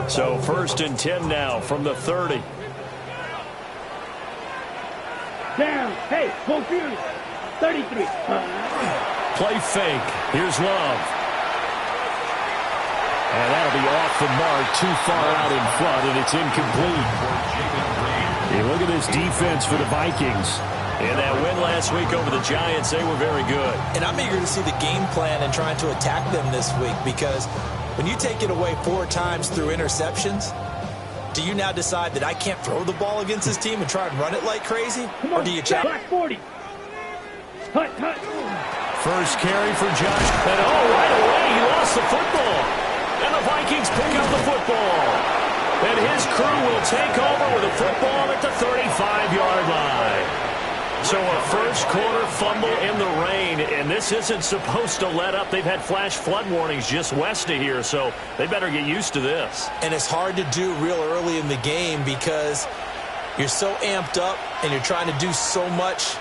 So 1st and 10 now from the 30. Down. Hey, full field. 33. Play fake. Here's Love. And that'll be off the mark, too far out in front, and it's incomplete. Hey, look at this defense for the Vikings. In that win last week over the Giants, they were very good. And I'm eager to see the game plan and trying to attack them this week, because when you take it away 4 times through interceptions, do you now decide that I can't throw the ball against this team and try and run it like crazy? Or do you challenge? 40. Hut. First carry for Josh. And right away, he lost the football. And the Vikings pick up the football. And his crew will take over with a football at the 35-yard line. So a first-quarter fumble in the rain, and this isn't supposed to let up. They've had flash flood warnings just west of here, so they better get used to this. And it's hard to do real early in the game because you're so amped up and you're trying to do so much.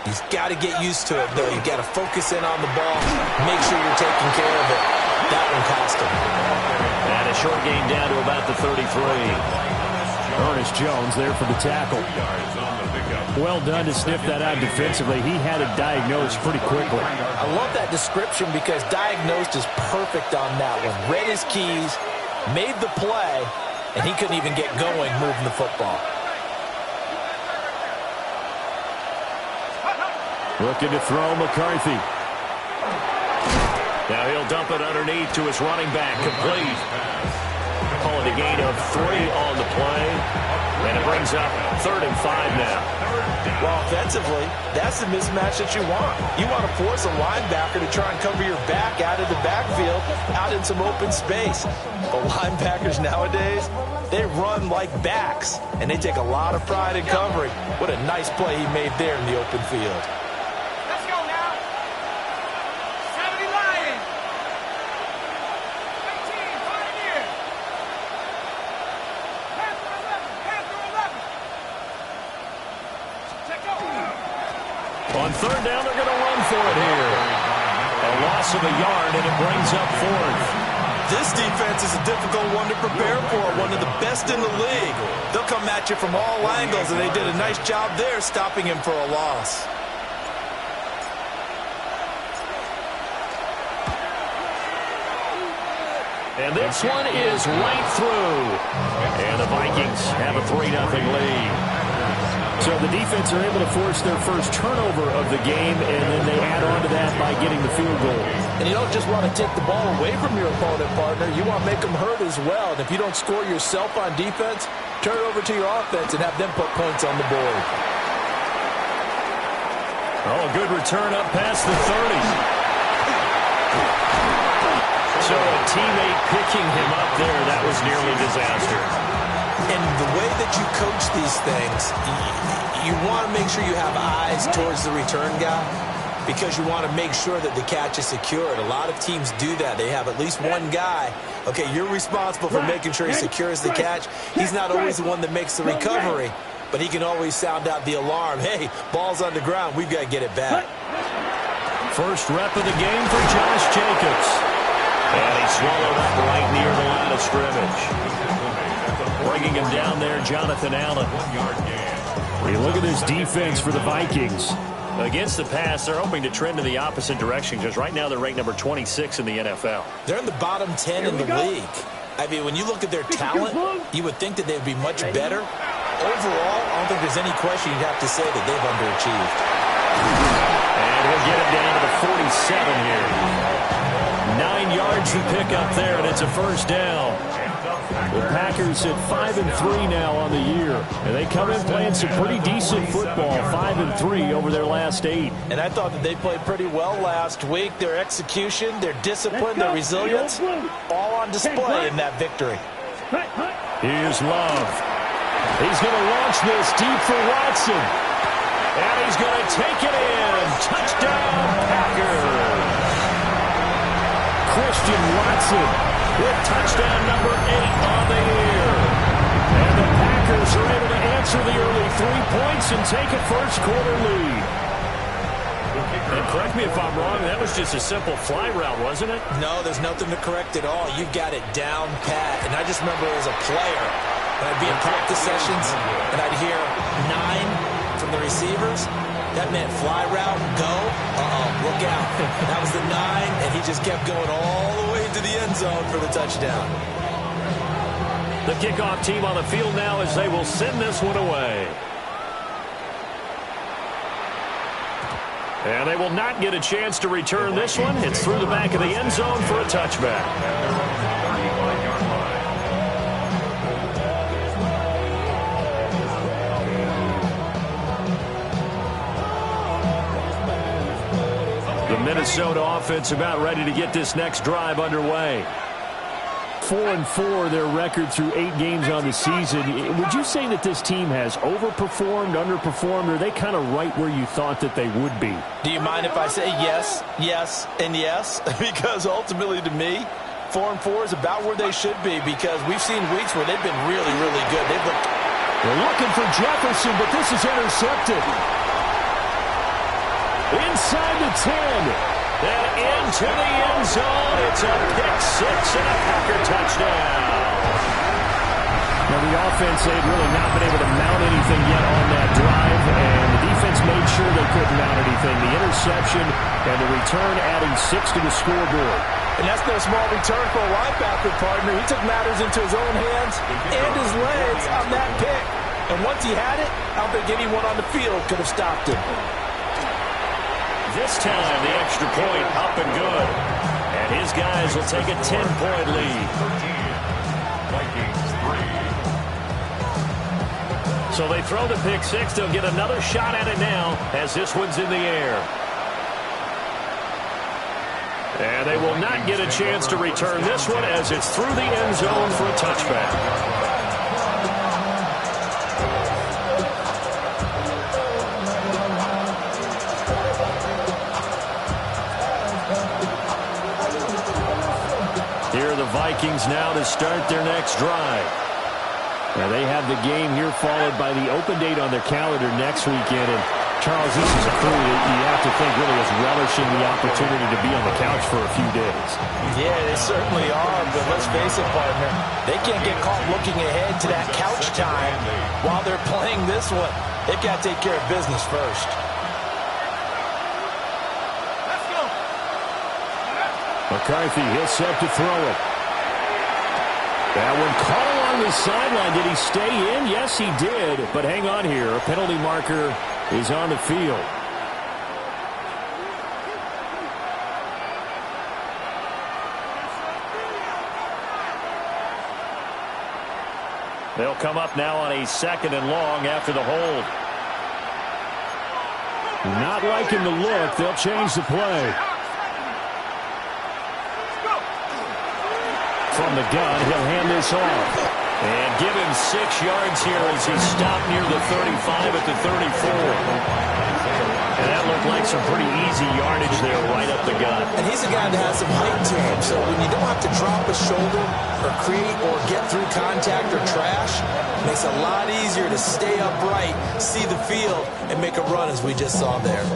You've got to get used to it, though. You've got to focus in on the ball, make sure you're taking care of it. That one cost him. And a short gain down to about the 33. Ernest Jones there for the tackle. Well done to sniff that out defensively. He had it diagnosed pretty quickly. I love that description because diagnosed is perfect on that one. Read his keys, made the play, and he couldn't even get going moving the football. Looking to throw McCarthy. Now he'll dump it underneath to his running back. Complete. Calling a gain of 3 on the play. And it brings up 3rd and 5 now. Well, offensively, that's the mismatch that you want. You want to force a linebacker to try and cover your back out of the backfield, out in some open space. But linebackers nowadays, they run like backs, and they take a lot of pride in covering. What a nice play he made there in the open field. Let's go now. 70 Lions. 18, Pioneer. Panther 11. Check out. On 3rd down, they're going to run for it here. A loss of a yard, and it brings up 4th. This defense is a difficult one to prepare for, one of the best in the league. They'll come at you from all angles, and they did a nice job there stopping him for a loss. And this one is right through. And the Vikings have a 3-0 lead. So the defense are able to force their first turnover of the game, and then they add on to that by getting the field goal. And you don't just want to take the ball away from your opponent, partner. You want to make them hurt as well. And if you don't score yourself on defense, turn it over to your offense and have them put points on the board. Oh, a good return up past the 30. So a teammate picking him up there, that was nearly disaster. And the way that you coach these things, you want to make sure you have eyes towards the return guy because you want to make sure that the catch is secured. A lot of teams do that. They have at least one guy. Okay, you're responsible for making sure he secures the catch. He's not always the one that makes the recovery, but he can always sound out the alarm. Hey, ball's on the ground. We've got to get it back. First rep of the game for Josh Jacobs. And he swallowed up right near the line of scrimmage. Bringing him down there, Jonathan Allen. We look at this defense for the Vikings. Against the pass, they're hoping to trend in the opposite direction because right now they're ranked number 26 in the NFL. They're in the bottom 10 in the league. I mean, when you look at their talent, you would think that they would be much better. Overall, I don't think there's any question you'd have to say that they've underachieved. And he'll get it down to the 47 here. 9 yards to pick up there, and it's a first down. The Packers at 5-3 now on the year. And they come in playing some pretty decent football, 5-3 over their last 8. And I thought that they played pretty well last week. Their execution, their discipline, their resilience, all on display in that victory. Here's Love. He's going to launch this deep for Watson. And he's going to take it in. Touchdown, Packers. Christian Watson with touchdown number 8 on the year. And the Packers are able to answer the early 3 points and take a first quarter lead. And correct me if I'm wrong, that was just a simple fly route, wasn't it? No, there's nothing to correct at all. You've got it down pat. And I just remember as a player, when I'd be in practice sessions and I'd hear 9 from the receivers, that meant fly route, go, look out. That was the 9, and he just kept going all the way to the end zone for the touchdown. The kickoff team on the field now as they will send this one away. And they will not get a chance to return this one. It's through the back of the end zone for a touchback. The Minnesota offense about ready to get this next drive underway. 4-4 their record through 8 games on the season. Would you say that this team has overperformed, underperformed, or are they kind of right where you thought that they would be? Do you mind if I say yes, yes, and yes? Because ultimately to me, 4-4 is about where they should be, because we've seen weeks where they've been really, really good. They're looking for Jefferson, but this is intercepted. Inside the 10. And into the end zone. It's a pick-6 and a Packer touchdown. Now, the offense, they'd really not been able to mount anything yet on that drive, and the defense made sure they couldn't mount anything. The interception and the return adding 6 to the scoreboard. And that's no small return for a linebacker partner. He took matters into his own hands and his legs on that pick. And once he had it, I don't think anyone on the field could have stopped him. This time, the extra point up and good. And his guys will take a 10-point lead. So they throw the pick-6. They'll get another shot at it now as this one's in the air. And they will not get a chance to return this one as it's through the end zone for a touchback. Here are the Vikings now to start their next drive. Now they have the game here followed by the open date on their calendar next weekend. And Charles, this is a crew that you have to think really is relishing the opportunity to be on the couch for a few days. Yeah, they certainly are, but let's face it, partner. They can't get caught looking ahead to that couch time while they're playing this one. They've got to take care of business first. Let's go. McCarthy, he'll set to throw it. That one caught along the sideline. Did he stay in? Yes, he did. But hang on here. A penalty marker is on the field. They'll come up now on a 2nd and long after the hold. Not liking the look. They'll change the play. From the gun, he'll hand this off. And give him 6 yards here as he stopped near the 35 at the 34. And that looked like some pretty easy yardage there right up the gut. And he's a guy that has some height to him, so when you don't have to drop a shoulder or create or get through contact or trash, it makes it a lot easier to stay upright, see the field, and make a run as we just saw there.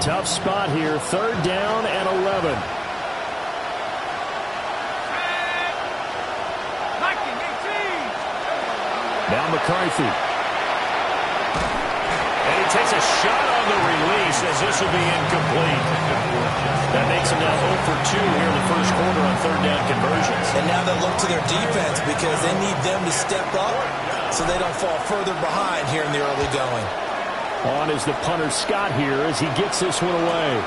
Tough spot here. 3rd down and 11. Now McCarthy. And he takes a shot on the release as this will be incomplete. That makes him now 0 for 2 here in the first quarter on 3rd down conversions. And now they'll look to their defense because they need them to step up so they don't fall further behind here in the early going. On is the punter Scott here as he gets this one away.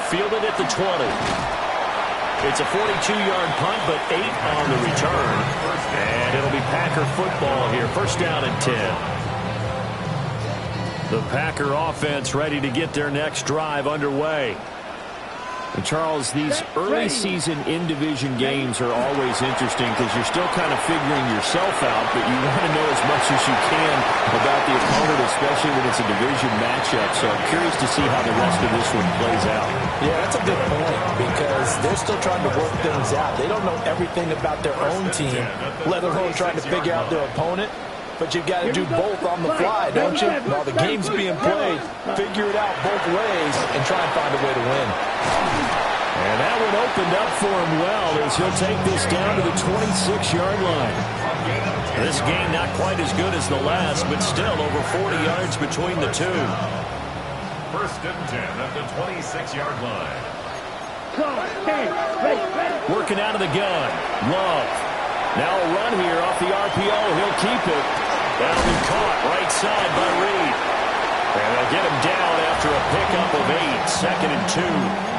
Fielded at the 20. It's a 42-yard punt, but 8 on the return. And it'll be Packer football here. 1st down and 10. The Packer offense ready to get their next drive underway. And Charles, these early season in-division games are always interesting because you're still kind of figuring yourself out, but you want to know as much as you can about the opponent, especially when it's a division matchup. So I'm curious to see how the rest of this one plays out. Yeah, that's a good point because they're still trying to work things out. They don't know everything about their own team, let alone trying to figure out their opponent. But you've got to do both on the fly, don't you? While the game's being played, figure it out both ways and try and find a way to win. And that one opened up for him well as he'll take this down to the 26-yard line. This game not quite as good as the last, but still over 40 yards between the two. 1st and 10 at the 26-yard line. Working out of the gun. Love. Now a run here off the RPO. He'll keep it. That'll be caught right side by Reed. And they'll get him down after a pickup of 8. 2nd and 2.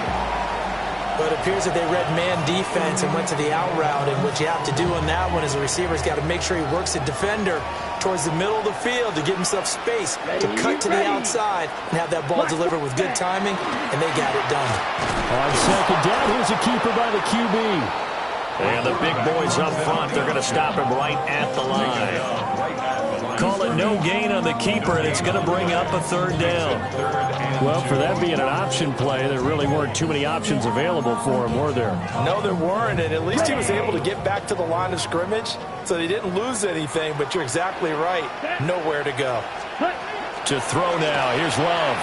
But it appears that they read man defense and went to the out route. And what you have to do on that one is the receiver's got to make sure he works the defender towards the middle of the field to give himself space to cut to the outside and have that ball delivered with good timing, and they got it done. On 2nd down, here's a keeper by the QB. And the big boys up front, they're going to stop him right at the line. Call it no gain on the keeper, and it's going to bring up a 3rd down. Well, for that being an option play, there really weren't too many options available for him, were there? No, there weren't, and at least he was able to get back to the line of scrimmage, so they didn't lose anything, but you're exactly right. Nowhere to go. To throw now. Here's Love.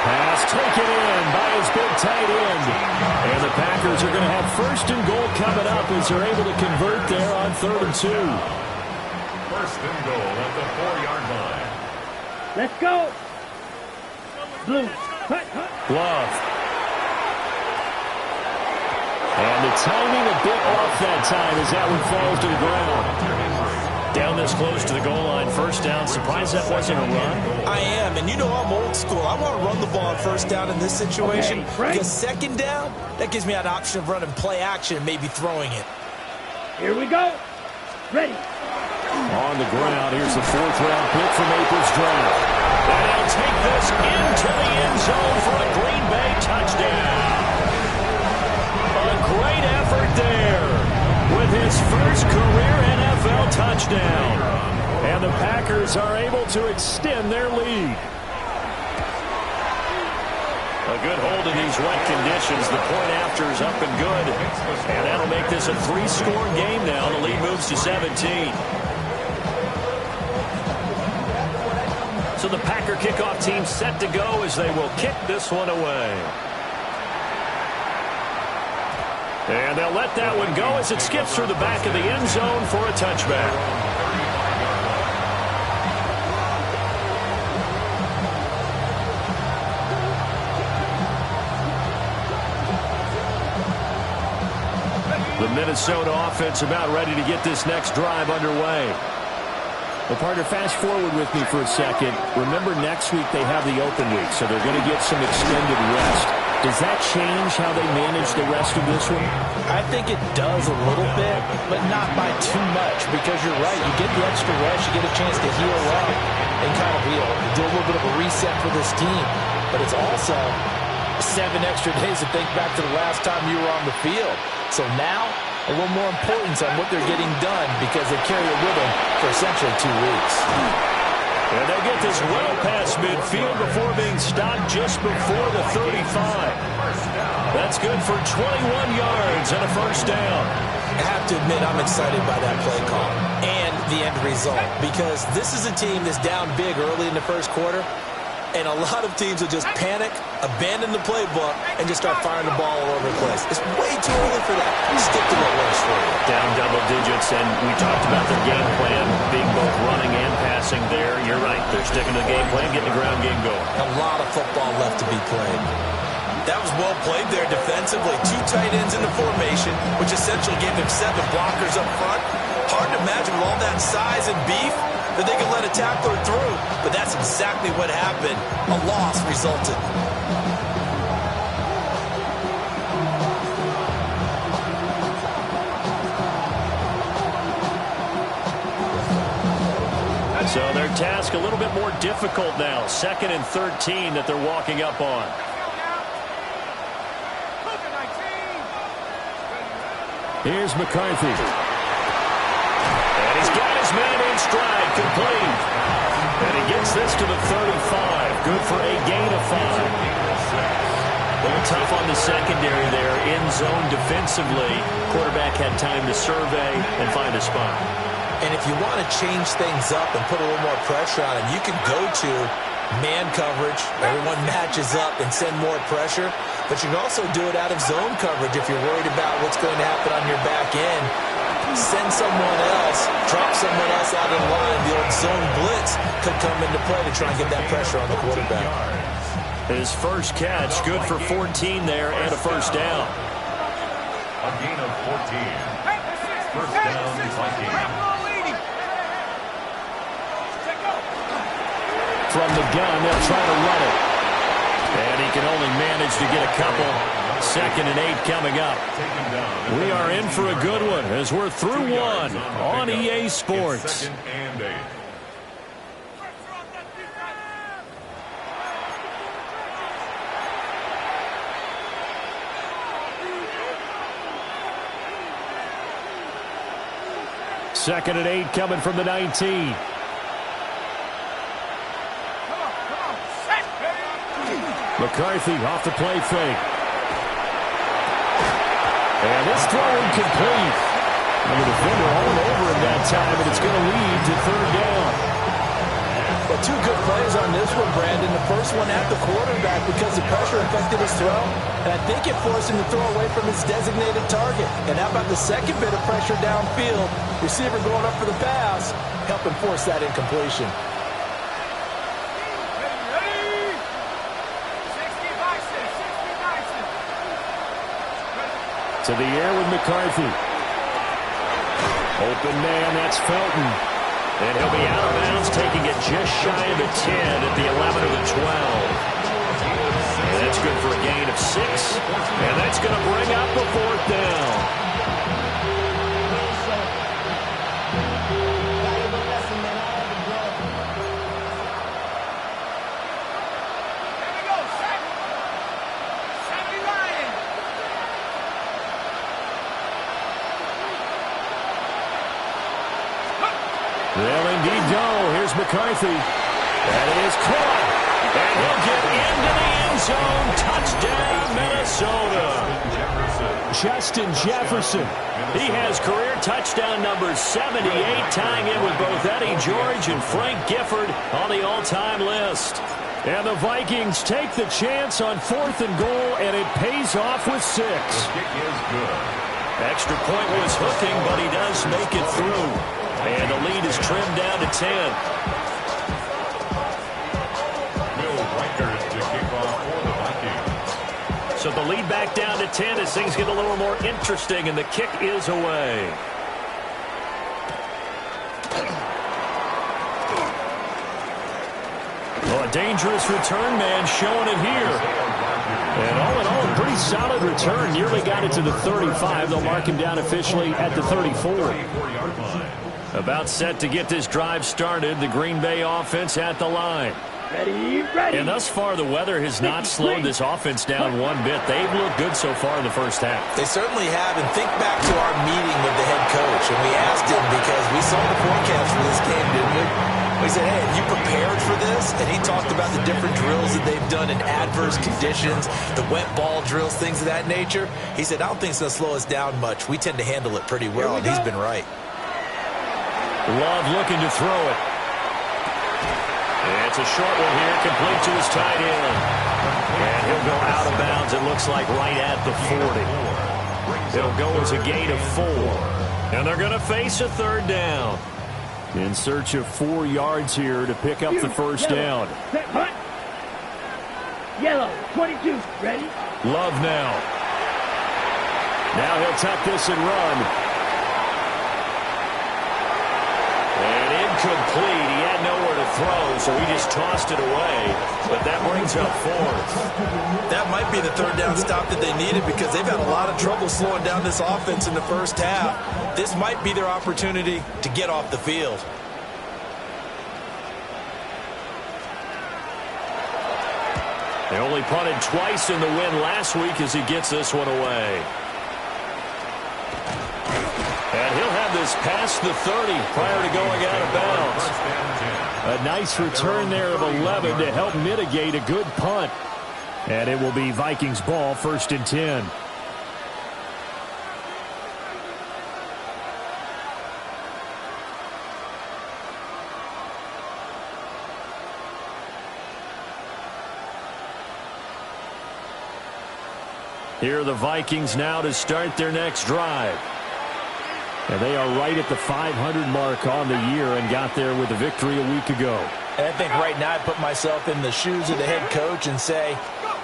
Pass taken in by his big tight end. And the Packers are going to have 1st and goal coming up as they're able to convert there on 3rd and 2. 1st and goal at the 4-yard line. Let's go. Blue. Love. And the timing a bit off that time as that one falls to the ground. Down this close to the goal line, 1st down. Surprised that wasn't a run? I am, and you know I'm old school. I want to run the ball on 1st down in this situation because 2nd down, that gives me an option of running play action and maybe throwing it. Here we go. Ready. On the ground, here's the 4th-round pick from April's draft. And he'll take this into the end zone for a Green Bay touchdown. A great effort there with his first career NFL touchdown. And the Packers are able to extend their lead. A good hold in these wet conditions. The point after is up and good. And that'll make this a 3-score game now. The lead moves to 17. So the Packer kickoff team set to go as they will kick this one away. And they'll let that one go as it skips through the back of the end zone for a touchback. The Minnesota offense about ready to get this next drive underway. Well, partner, fast forward with me for a second. Remember, next week they have the open week, so they're going to get some extended rest. Does that change how they manage the rest of this one? I think it does a little bit, but not by too much, because you're right. You get the extra rest, you get a chance to heal up and kind of do a little bit of a reset for this team. But it's also 7 extra days to think back to the last time you were on the field. So now, a little more importance on what they're getting done because they carry it with them for essentially 2 weeks. And they get this well past midfield before being stopped just before the 35. That's good for 21 yards and a 1st down. I have to admit I'm excited by that play call and the end result because this is a team that's down big early in the 1st quarter. And a lot of teams will just panic, abandon the playbook, and just start firing the ball all over the place. It's way too early for that. Stick to what works for you. Down double digits, and we talked about their game plan being both running and passing there. You're right. They're sticking to the game plan, getting the ground game going. A lot of football left to be played. That was well played there defensively. 2 tight ends in the formation, which essentially gave them 7 blockers up front. Hard to imagine with all that size and beef that they could let a tackler through. But that's exactly what happened. A loss resulted. So their task a little bit more difficult now. 2nd and 13 that they're walking up on. Here's McCarthy. And he's got his man in stride, complete. And he gets this to the 35. Good for a gain of 5. A little tough on the secondary there. In zone defensively. Quarterback had time to survey and find a spot. And if you want to change things up and put a little more pressure on him, you can go to man coverage. Everyone matches up and send more pressure. But you can also do it out of zone coverage if you're worried about what's going to happen on your back end. Send someone else, drop someone else out of the line. The old zone blitz could come into play to try and get that pressure on the quarterback. His first catch, good for 14 there and a first down. A gain of 14. First down, Vikings. From the gun, they'll try to run it. And he can only manage to get a couple. 2nd and 8 coming up. We are in for a good one as we're through one on EA Sports. 2nd and 8. Second and 8 coming from the 19. McCarthy off the play fake. And this throw incomplete. And the defender all over him that time, and it's going to lead to 3rd down. Well, 2 good plays on this one, Brandon. The first one at the quarterback because the pressure affected his throw. And I think it forced him to throw away from his designated target. And how about the second bit of pressure downfield? Receiver going up for the pass, helping force that incompletion. To the air with McCarthy. Open man, that's Felton. And he'll be out of bounds, taking it just shy of the 10 at the 11 or the 12. And that's good for a gain of 6. And that's going to bring up the 4th down. Well, indeed, no. Here's McCarthy. And it is caught. And he'll get into the end zone. Touchdown, Minnesota. Justin Jefferson. He has career touchdown number 78, tying in with both Eddie George and Frank Gifford on the all-time list. And the Vikings take the chance on 4th and goal, and it pays off with 6. The kick is good. Extra point was hooking, but he does make it through. And the lead is trimmed down to 10. Will Reichert to kick off for the Vikings. So the lead back down to 10 as things get a little more interesting, and the kick is away. Well, a dangerous return man showing it here. And all in all, a pretty solid return. Nearly got it to the 35. They'll mark him down officially at the 34. About set to get this drive started. The Green Bay offense at the line. Ready, ready. And thus far, the weather has not slowed this offense down one bit. They've looked good so far in the first half. They certainly have. And think back to our meeting with the head coach. And we asked him because we saw the forecast for this game, didn't we? We said, hey, have you prepared for this? And he talked about the different drills that they've done in adverse conditions, the wet ball drills, things of that nature. He said, I don't think it's going to slow us down much. We tend to handle it pretty well, and he's been right. Love looking to throw it. It's a short one here, complete to his tight end. And he'll go out of bounds, it looks like right at the 40. It'll go as a gain of 4. And they're going to face a 3rd down. In search of 4 yards here to pick up the first down. Set, hut. Yellow, 22, ready? Love now. Now he'll tuck this and run. And incomplete. He had nowhere to throw, so he just tossed it away. But that brings up 4th. That might be the 3rd down stop that they needed because they've had a lot of trouble slowing down this offense in the first half. This might be their opportunity to get off the field. They only punted twice in the win last week as he gets this one away. And he'll have this past the 30 prior to going out of bounds. A nice return there of 11 to help mitigate a good punt. And it will be Vikings ball, 1st and 10. Here are the Vikings now to start their next drive. And they are right at the 500 mark on the year and got there with a victory a week ago. And I think right now I put myself in the shoes of the head coach and say,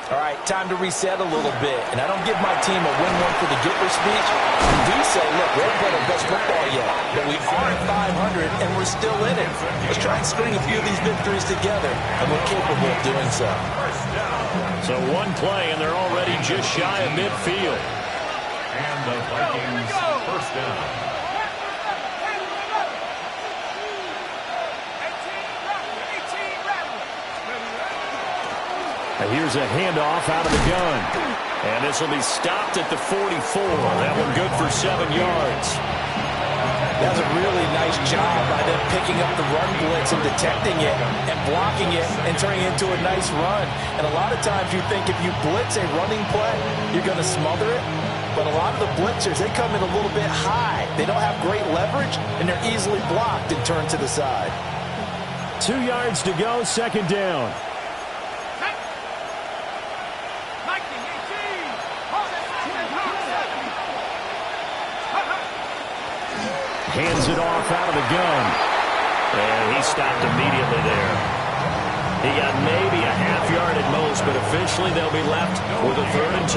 all right, time to reset a little bit. And I don't give my team a win one for the Gipper speech. We do say, look, we haven't played our best football yet, but we are at 500 and we're still in it. Let's try and string a few of these victories together, and we're capable of doing so. So one play, and they're already just shy of midfield. And the Vikings first down. And here's a handoff out of the gun. And this will be stopped at the 44. That one good for 7 yards. That was a really nice job by them picking up the run blitz and detecting it and blocking it and turning it into a nice run. And a lot of times you think if you blitz a running play, you're going to smother it. But a lot of the blitzers, they come in a little bit high. They don't have great leverage, and they're easily blocked and turned to the side. 2 yards to go, 2nd down. Hands it off out of the gun. And he stopped immediately there. He got maybe a half yard at most, but officially they'll be left with a 3rd and 2.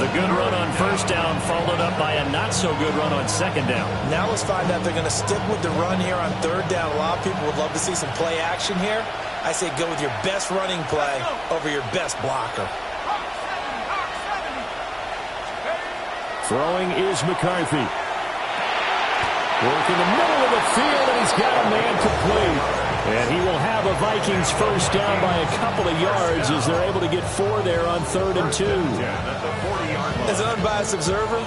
The good run on 1st down followed up by a not-so-good run on 2nd down. Now let's find out if they're going to stick with the run here on 3rd down. A lot of people would love to see some play action here. I say go with your best running play over your best blocker. Throwing is McCarthy. Work in the middle of the field, and he's got a man complete. And he will have a Vikings 1st down by a couple of yards as they're able to get 4 there on 3rd and 2. As an unbiased observer,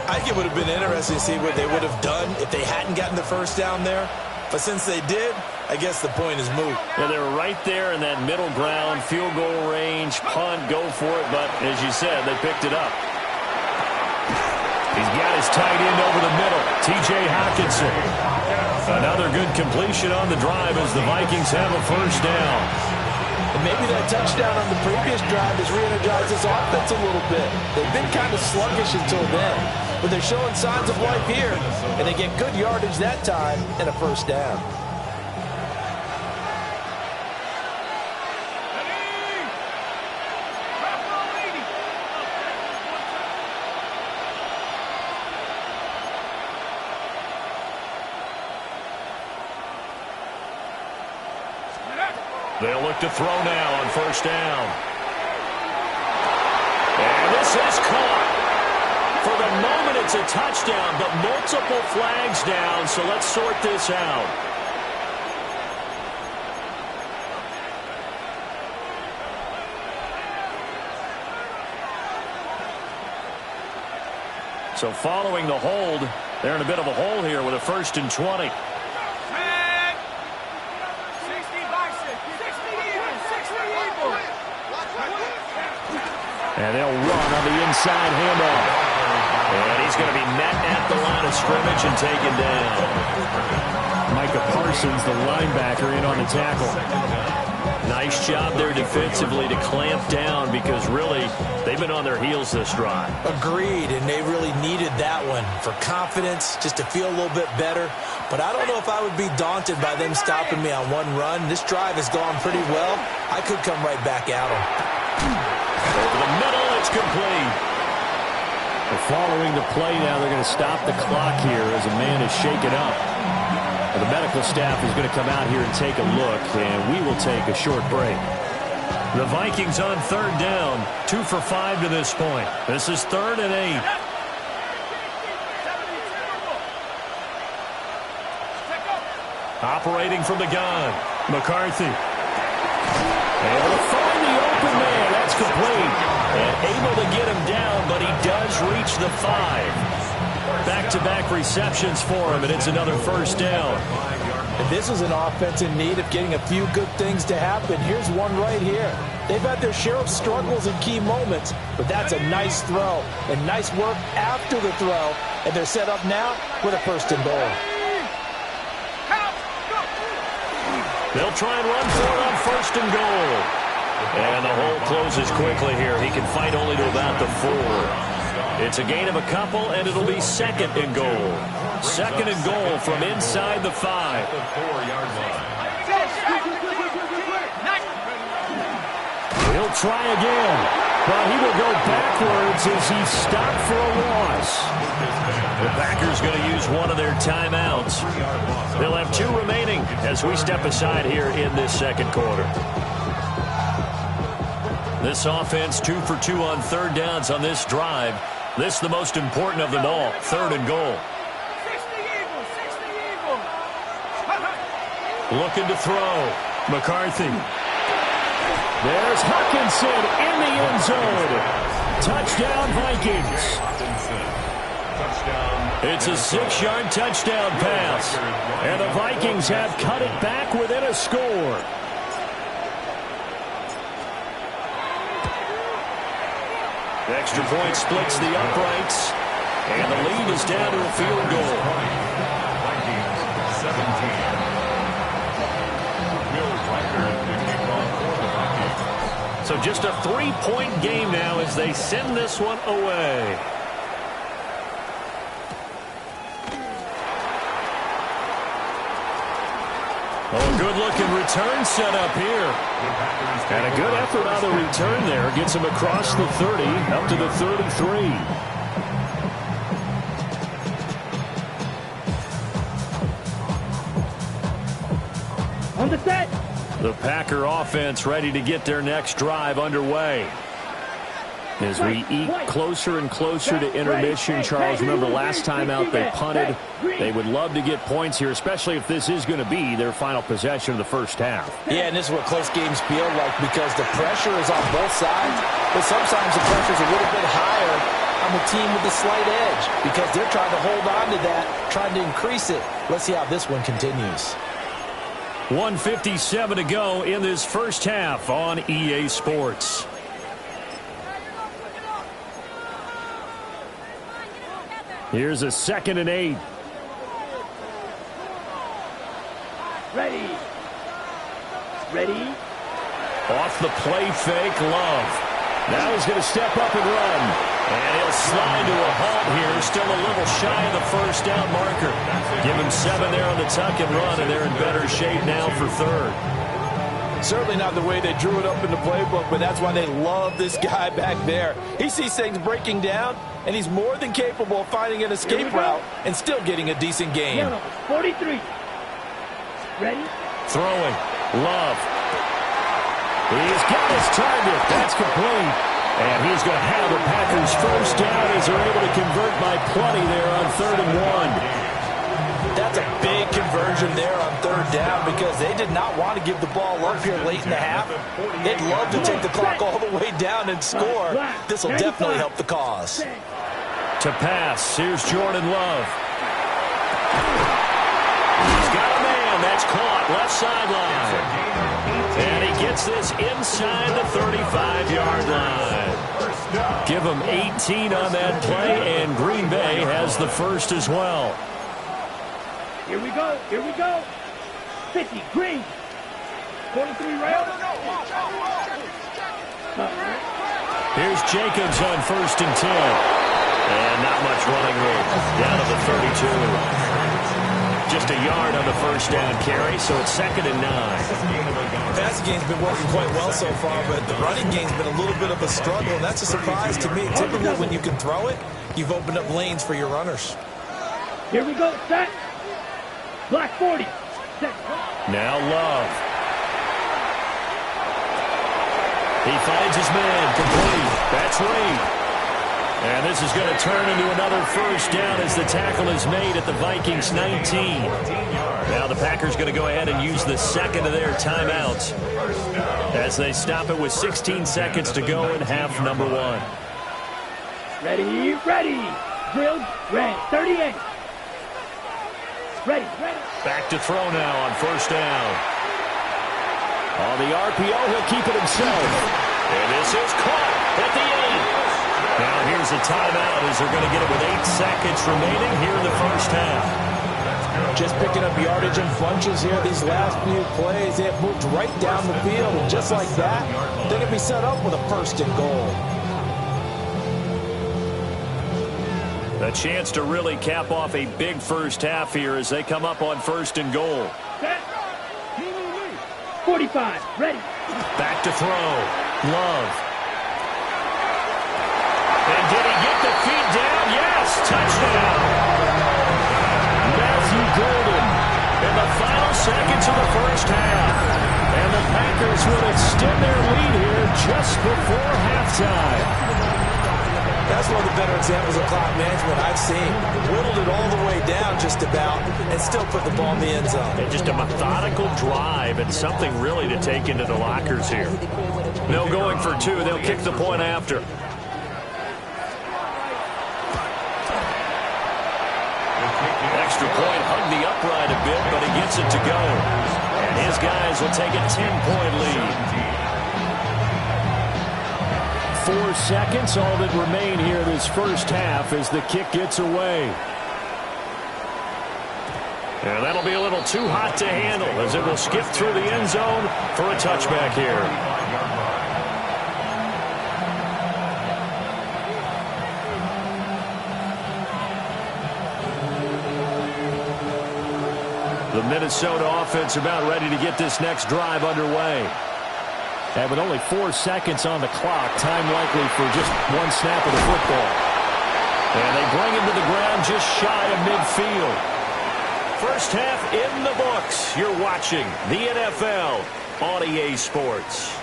I think it would have been interesting to see what they would have done if they hadn't gotten the 1st down there. But since they did, I guess the point is moot. Yeah, they were right there in that middle ground, field goal range, punt, go for it. But as you said, they picked it up. He's got his tight end over the middle, T.J. Hockenson. Another good completion on the drive as the Vikings have a 1st down. And maybe that touchdown on the previous drive has re-energized this offense a little bit. They've been kind of sluggish until then, but they're showing signs of life here, and they get good yardage that time and a 1st down. They'll look to throw now on 1st down. And this is caught. For the moment, it's a touchdown, but multiple flags down, so let's sort this out. So following the hold, they're in a bit of a hole here with a 1st and 20. And they'll run on the inside handoff. And he's going to be met at the line of scrimmage and taken down. Micah Parsons, the linebacker, in on the tackle. Nice job there defensively to clamp down because really they've been on their heels this drive. Agreed, and they really needed that one for confidence, just to feel a little bit better. But I don't know if I would be daunted by them stopping me on one run. This drive has gone pretty well. I could come right back at them. Over the middle, it's complete. Well, following the play now, they're going to stop the clock here as a man is shaken up. The medical staff is going to come out here and take a look, and we will take a short break. The Vikings on 3rd down, 2 for 5 to this point. This is 3rd and 8. Operating from the gun, McCarthy. Able to find the open man. That's complete. And able to get him down, but he does reach the 5. Back-to-back receptions for him, and it's another 1st down. And this is an offense in need of getting a few good things to happen. Here's one right here. They've had their share of struggles in key moments, but that's a nice throw and nice work after the throw. And they're set up now with a first and goal. They'll try and run for it on first and goal. And the hole closes quickly here. He can fight only to about the 4. It's a gain of a couple, and it'll be second and goal. Second and goal from inside the 5. He'll try again, but he will go backwards as he's stopped for a loss. The Packers going to use one of their timeouts. They'll have 2 remaining as we step aside here in this second quarter. This offense 2 for 2 on third downs on this drive. This is the most important of them all, third and goal. 60 Eagles. Looking to throw. McCarthy. There's Hutchinson in the end zone. Touchdown, Vikings. It's a 6-yard touchdown pass. And the Vikings have cut it back within a score. Extra point splits the uprights. And the lead is down to a field goal. Vikings 17. Will Riker to kick off for the Vikings. So just a 3-point game now as they send this one away. Oh, good-looking return set up here. And a good effort on the return there. Gets him across the 30, up to the 33. On the set. The Packer offense ready to get their next drive underway. As we eat closer and closer to intermission, Charles, remember last time out they punted. They would love to get points here, especially if this is going to be their final possession of the first half. Yeah, and this is what close games feel like because the pressure is on both sides, but sometimes the pressure is a little bit higher on the team with the slight edge because they're trying to hold on to that, trying to increase it. Let's see how this one continues. 1:57 to go in this first half on EA Sports. Here's a 2nd and 8. Ready. Off the play fake, Love. Now he's going to step up and run. And he'll slide to a halt here. Still a little shy of the first down marker. Give him 7 there on the tuck and run, and they're in better shape now for third. Certainly not the way they drew it up in the playbook, but that's why they love this guy back there. He sees things breaking down, and he's more than capable of finding an escape route and still getting a decent game. Yellow, 43. Ready? Throwing. Love. He's got his target. That's complete. And he's going to have the Packers first down as they're able to convert by plenty there on 3rd and 1. That's a big conversion there on 3rd down because they did not want to give the ball up here late in the half. They'd love to take the clock all the way down and score. This will definitely help the cause. To pass, here's Jordan Love. He's got a man. That's caught left sideline. And he gets this inside the 35-yard line. Give him 18 on that play, and Green Bay has the first as well. Here we go. 50, Green. 43 right. Here's Jacobs on 1st and 10. And not much running room. Down to the 32. Just a yard on the first down carry, so it's 2nd and 9. The passing game's been working quite well so far, but the running game's been a little bit of a struggle, and that's a surprise to me. Typically, when you can throw it, you've opened up lanes for your runners. Here we go, set. Black 40. Set. Now Love. He finds his man, complete. That's Reed. And this is going to turn into another first down as the tackle is made at the Vikings 19. Now the Packers going to go ahead and use the 2nd of their timeouts as they stop it with 16 seconds to go in half number 1. Ready. Drilled, red, 38. Ready. Back to throw now on first down. On the RPO, he'll keep it himself. And this is caught at the 8. Now here's a timeout as they're going to get it with 8 seconds remaining here in the first half. Just picking up yardage in bunches here. These last few plays, they have moved right down the field. And just like that, they're going to be set up with a first and goal. A chance to really cap off a big first half here as they come up on first and goal. Set. 45, ready. Back to throw. Love. And did he get the feet down? Yes, touchdown. Matthew Golden in the final seconds of the first half. And the Packers will extend their lead here just before halftime. That's one of the better examples of clock management I've seen. Whittled it all the way down just about and still put the ball in the end zone. And just a methodical drive and something really to take into the lockers here. No going for two. They'll kick the point after. Extra point hugged the upright a bit, but he gets it to go. And his guys will take a 10-point lead. 4 seconds, all that remain here this first half as the kick gets away. And that'll be a little too hot to handle as it will skip through the end zone for a touchback here. The Minnesota offense about ready to get this next drive underway. And with only 4 seconds on the clock, time likely for just one snap of the football. And they bring him to the ground just shy of midfield. First half in the books. You're watching the NFL on EA Sports.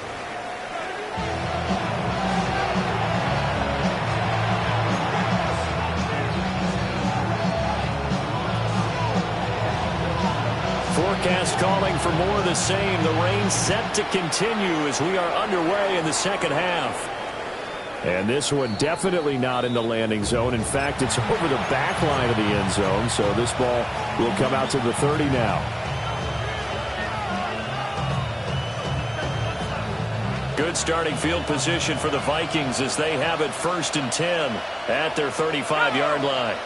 Forecast calling for more of the same. The rain set to continue as we are underway in the second half. And this one definitely not in the landing zone. In fact, it's over the back line of the end zone. So this ball will come out to the 30 now. Good starting field position for the Vikings as they have it 1st and 10 at their 35-yard line.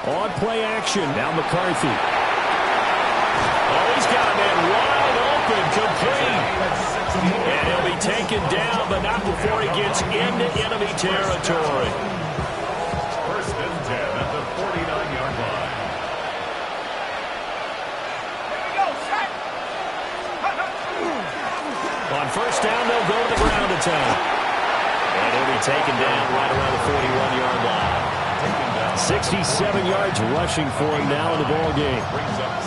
On play action. Now McCarthy. Oh, he's got a man wide open, complete. And he'll be taken down, but not before he gets into enemy territory. 1st and 10 at the 49-yard line. On first down, they'll go to the ground attack. And he'll be taken down right around the 41-yard line. 67 yards rushing for him now in the ball game.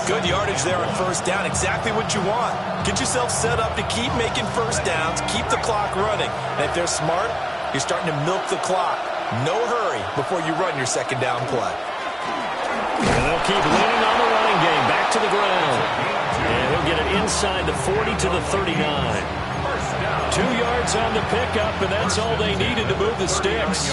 Good yardage there on first down. Exactly what you want. Get yourself set up to keep making first downs, keep the clock running. And if they're smart, you're starting to milk the clock. No hurry before you run your second down play. And they'll keep leaning on the running game. Back to the ground. And he'll get it inside the 40 to the 39. 2 yards on the pickup, and that's all they needed to move the sticks.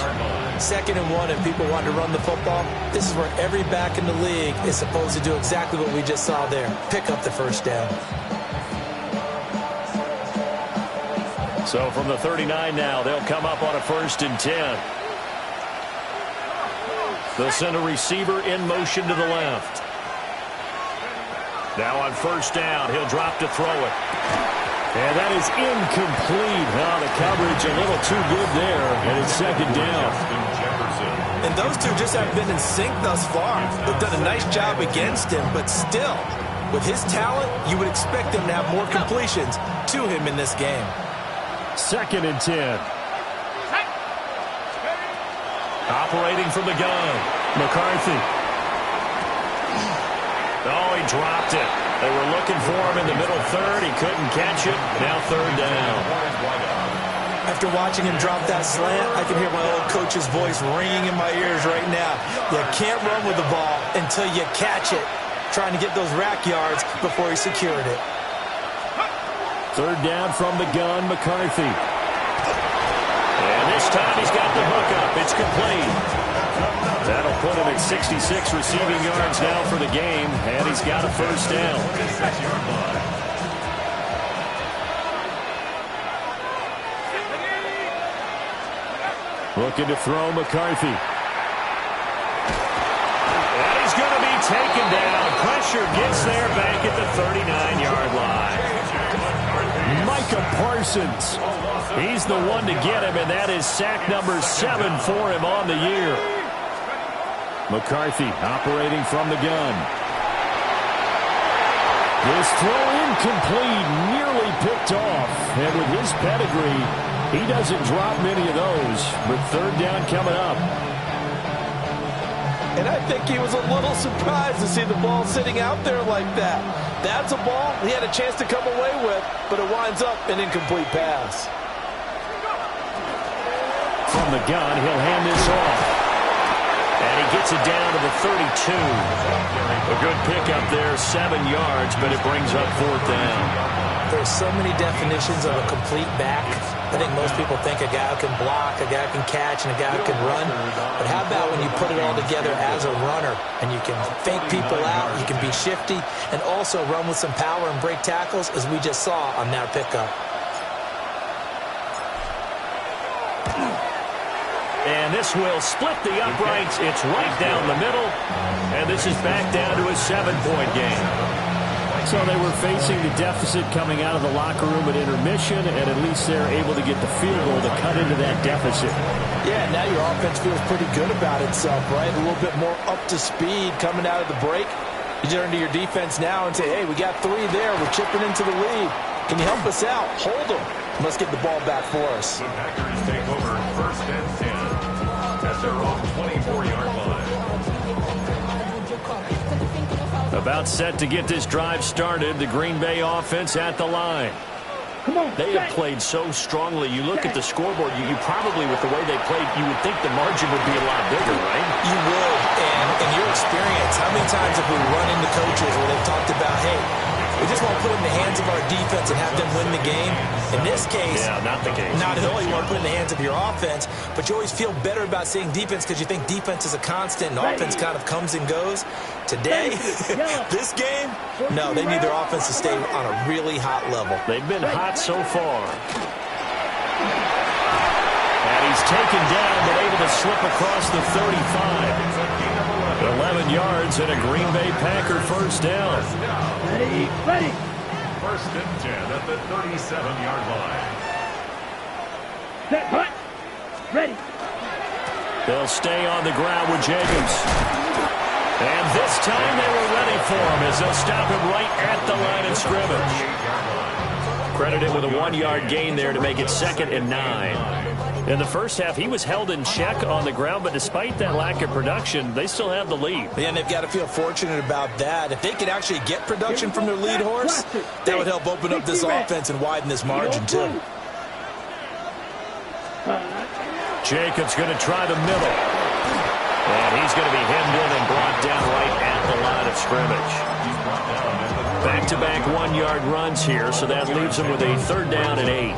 2nd and 1, and people want to run the football. This is where every back in the league is supposed to do exactly what we just saw there. Pick up the first down. So from the 39 now, they'll come up on a 1st and 10. They'll send a receiver in motion to the left. Now on first down, he'll drop to throw it. And that is incomplete. The coverage a little too good there, and it's 2nd down. And those two just haven't been in sync thus far. They've done a nice job against him, but still, with his talent, you would expect him to have more completions to him in this game. 2nd and 10. Operating from the gun, McCarthy. Oh, he dropped it. They were looking for him in the middle third. He couldn't catch it. Now 3rd down. After watching him drop that slant, I can hear my old coach's voice ringing in my ears right now. You can't run with the ball until you catch it. Trying to get those rack yards before he secured it. 3rd down from the gun, McCarthy. And this time he's got the hook up. It's complete. That'll put him at 66 receiving yards now for the game, and he's got a first down. Looking to throw McCarthy. And he's going to be taken down. Pressure gets there back at the 39-yard line. Micah Parsons. He's the one to get him, and that is sack number 7 for him on the year. McCarthy operating from the gun. This throw incomplete, nearly picked off. And with his pedigree, he doesn't drop many of those, but third down coming up. And I think he was a little surprised to see the ball sitting out there like that. That's a ball he had a chance to come away with, but it winds up an incomplete pass. From the gun, he'll hand this off. And he gets it down to the 32. A good pickup there, 7 yards, but it brings up fourth down. There's so many definitions of a complete back. I think most people think a guy who can block, a guy who can catch, and a guy who can run. But how about when you put it all together as a runner, and you can fake people out, you can be shifty, and also run with some power and break tackles, as we just saw on that pickup. And this will split the uprights. It's right down the middle. And this is back down to a 7-point game. So they were facing the deficit coming out of the locker room at intermission, and at least they're able to get the field goal to cut into that deficit. Yeah, now your offense feels pretty good about itself, right? A little bit more up to speed coming out of the break. You turn to your defense now and say, hey, we got 3 there. We're chipping into the lead. Can you help us out? Hold them. Let's get the ball back for us. The Packers take over first and 10 at their own 24-yard line. About set to get this drive started. The Green Bay offense at the line. Come on, They have played so strongly. You look at the scoreboard, you probably, with the way they played, you would think the margin would be a lot bigger, right? You would. And in your experience, how many times have we run into coaches where they've talked about, hey, we just want to put it in the hands of our defense and have them win the game? In this case, Yeah, not the case. not at all. You want to put it in the hands of your offense, but you always feel better about seeing defense because you think defense is a constant and offense kind of comes and goes. Today, this game, no, they need their offense to stay on a really hot level. They've been hot so far. And he's taken down, but able to slip across the 35. 11 yards and a Green Bay Packer first down. Ready, ready. First and 10 at the 37-yard line. Set, hut. Ready. They'll stay on the ground with Jacobs. And this time they were ready for him as they'll stop him right at the line of scrimmage. Credited with a 1-yard gain there to make it 2nd and 9. In the first half, he was held in check on the ground, but despite that lack of production, they still have the lead. And they've got to feel fortunate about that. If they could actually get production from their lead horse, that would help open up this offense and widen this margin, too. Jacobs going to try the middle. And he's going to be hemmed in and brought down right at the line of scrimmage. Back-to-back 1-yard runs here, so that leaves him with a 3rd down and 8.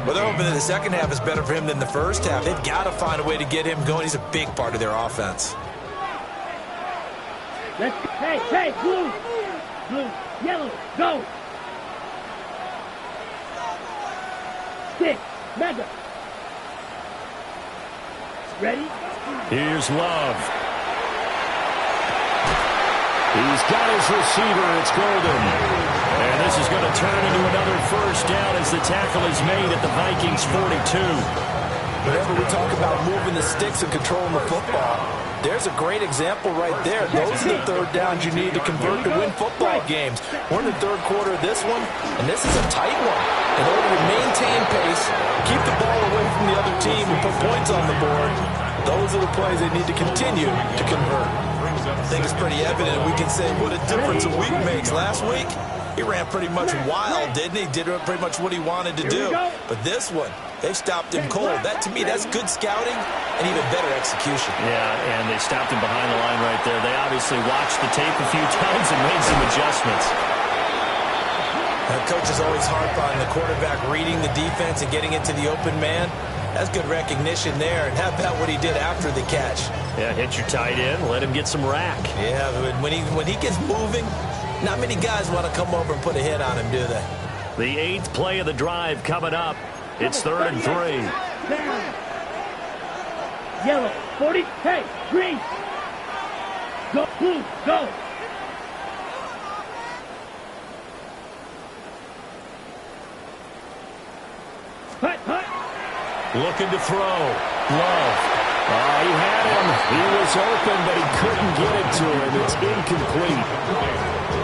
Well, they're hoping that the second half is better for him than the first half. They've got to find a way to get him going. He's a big part of their offense. Let's, hey, blue, yellow, go. 6, mega. Ready? Here's Love. He's got his receiver. It's Golden. And this is going to turn into another first down as the tackle is made at the Vikings 42. Whenever we talk about moving the sticks and controlling the football, there's a great example right there. Those are the 3rd downs you need to convert to win football games. We're in the 3rd quarter of this one, and this is a tight one. In order to maintain pace, keep the ball away from the other team, and put points on the board, those are the plays they need to continue to convert. I think it's pretty evident. We can say what a difference a week makes. Last week, he ran pretty much wild, didn't he? Did pretty much what he wanted to do. But this one, they've stopped him cold. That, to me, that's good scouting and even better execution. Yeah, and they stopped him behind the line right there. They obviously watched the tape a few times and made some adjustments. Coaches always harp on the quarterback reading the defense and getting into the open man. That's good recognition there. And how about what he did after the catch? Yeah, hit your tight end, let him get some rack. Yeah, but when he gets moving, not many guys want to come over and put a hit on him, do they? The 8th play of the drive coming up. It's 3rd and 3. Down. Yellow, 40, hey, green. Go, blue, go. Hut, hut. Looking to throw. Love. He had him. He was open, but he couldn't get it to him. It's incomplete.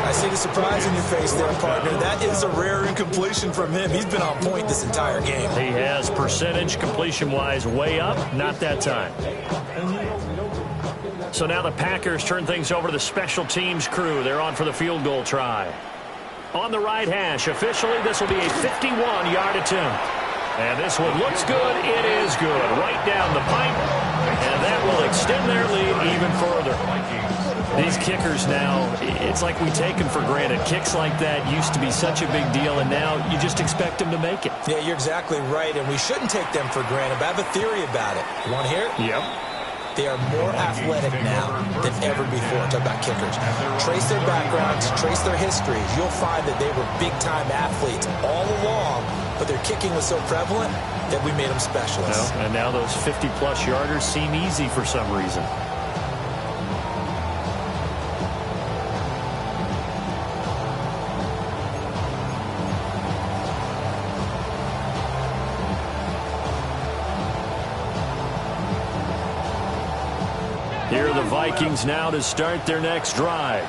I see the surprise in your face there, partner. That is a rare incompletion from him. He's been on point this entire game. He has percentage completion-wise way up. Not that time. So now the Packers turn things over to the special teams crew. They're on for the field goal try. On the right hash, officially, this will be a 51-yard attempt. And this one looks good. It is good. Right down the pipe. And that will extend their lead even further. These kickers now, it's like we take them for granted. Kicks like that used to be such a big deal, and now you just expect them to make it. Yeah, you're exactly right, and we shouldn't take them for granted. But I have a theory about it. You want to hear it? Yep. They are more athletic now than ever before. Talk about kickers. Trace their backgrounds, trace their histories. You'll find that they were big-time athletes all along, but their kicking was so prevalent that we made them specialists. Well, and now those 50-plus yarders seem easy for some reason. Here are the Vikings now to start their next drive.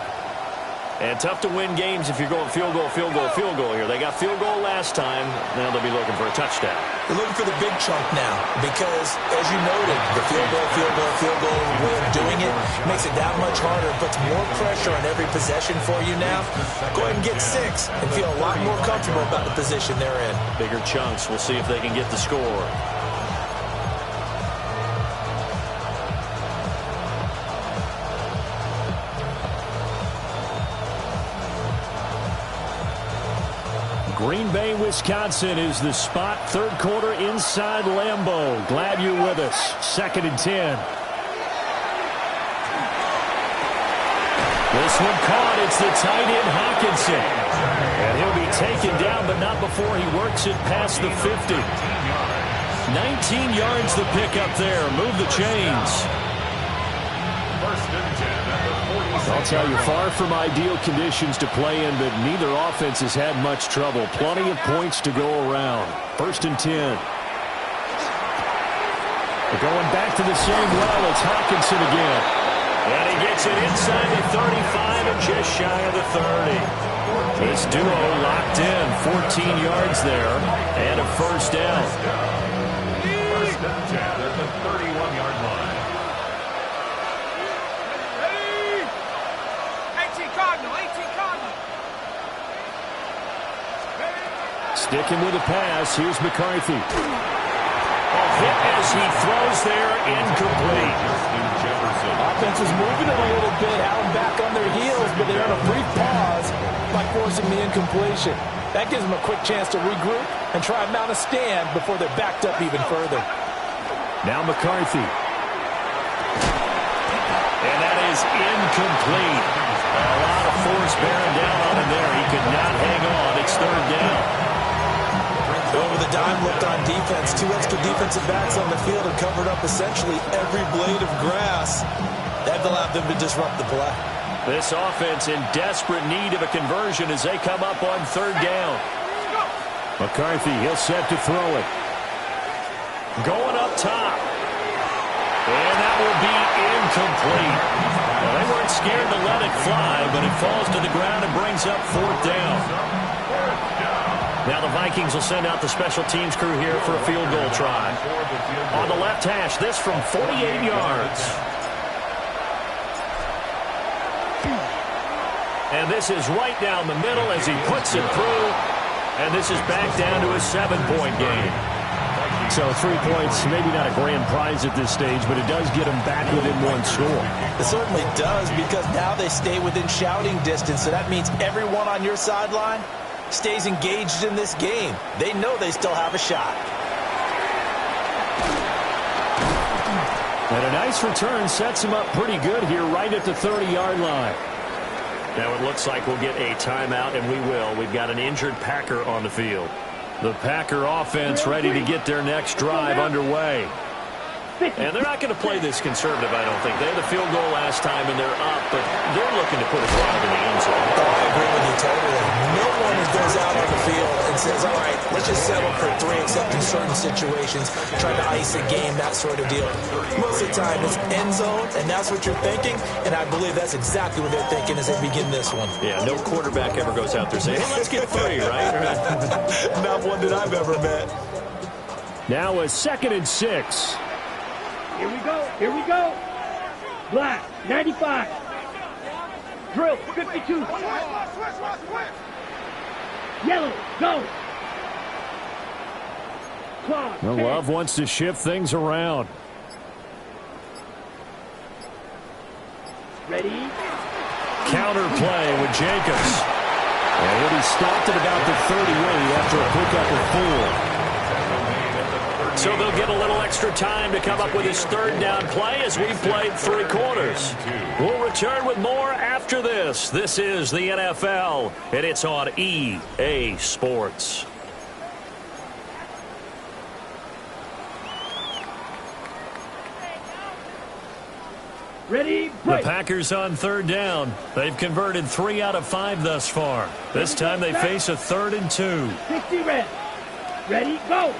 And tough to win games if you're going field goal, field goal, field goal here. They got field goal last time. Now they'll be looking for a touchdown. They're looking for the big chunk now because, as you noted, the field goal way of doing it makes it that much harder, puts more pressure on every possession for you now. Go ahead and get 6 and feel a lot more comfortable about the position they're in. Bigger chunks. We'll see if they can get the score. Green Bay, Wisconsin is the spot. 3rd quarter inside Lambeau. Glad you're with us. 2nd and 10. This one caught. It's the tight end, Hockenson. And he'll be taken down, but not before he works it past the 50. 19 yards the pickup there. Move the chains. I'll tell you, far from ideal conditions to play in, but neither offense has had much trouble. Plenty of points to go around. 1st and 10. They're going back to the same well. It's Hockenson again. And he gets it inside the 35 and just shy of the 30. This duo locked in. 14 yards there and a 1st down. 1st and 10 at the 31-yard line. Sticking with a pass. Here's McCarthy. A hit as he throws there, incomplete. Offense is moving it a little bit, out and back on their heels, but they're in a brief pause by forcing the incompletion. That gives them a quick chance to regroup and try and mount a stand before they're backed up even further. Now McCarthy. And that is incomplete. A lot of force bearing down on him there. He could not hang on. It's 3rd down. Over the dime looked on defense. 2 extra defensive backs on the field and covered up essentially every blade of grass. That allowed them to disrupt the play. This offense in desperate need of a conversion as they come up on 3rd down. McCarthy, he'll set to throw it. Going up top. And that will be incomplete. Well, they weren't scared to let it fly, but it falls to the ground and brings up 4th down. Now the Vikings will send out the special teams crew here for a field goal try. On the left hash, this from 48 yards. And this is right down the middle as he puts it through. And this is back down to a 7-point game. So 3 points, maybe not a grand prize at this stage, but it does get them back within 1 score. It certainly does, because now they stay within shouting distance. So that means everyone on your sideline stays engaged in this game. They know they still have a shot. And a nice return sets him up pretty good here right at the 30-yard line. Now it looks like we'll get a timeout, and we will. We've got an injured Packer on the field. The Packer offense ready to get their next drive underway. And they're not going to play this conservative, I don't think. They had a field goal last time, and they're up, but they're looking to put a drive in the end zone. Oh, I agree with you totally. No one goes out on the field and says, all right, let's just settle for 3, except in certain situations, trying to ice a game, that sort of deal. Most of the time, it's end zone, and that's what you're thinking, and I believe that's exactly what they're thinking as they begin this one. Yeah, no quarterback ever goes out there saying, hey, let's get 3, right? Not one that I've ever met. Now a 2nd and 6. Here we go. Here we go. Black, 95. Drill, 52. Yellow, go. Claw, Well, Love wants to shift things around. Ready? Counter play with Jacobs. And he'll be stopped at about the 38 after a pickup of 4. So they'll get a little extra time to come up with his 3rd down play as we've played 3 quarters. We'll return with more after this. This is the NFL, and it's on EA Sports. Ready, The break. Packers on 3rd down. They've converted 3 out of 5 thus far. This time they face a 3rd and 2. 60 red. Ready, go.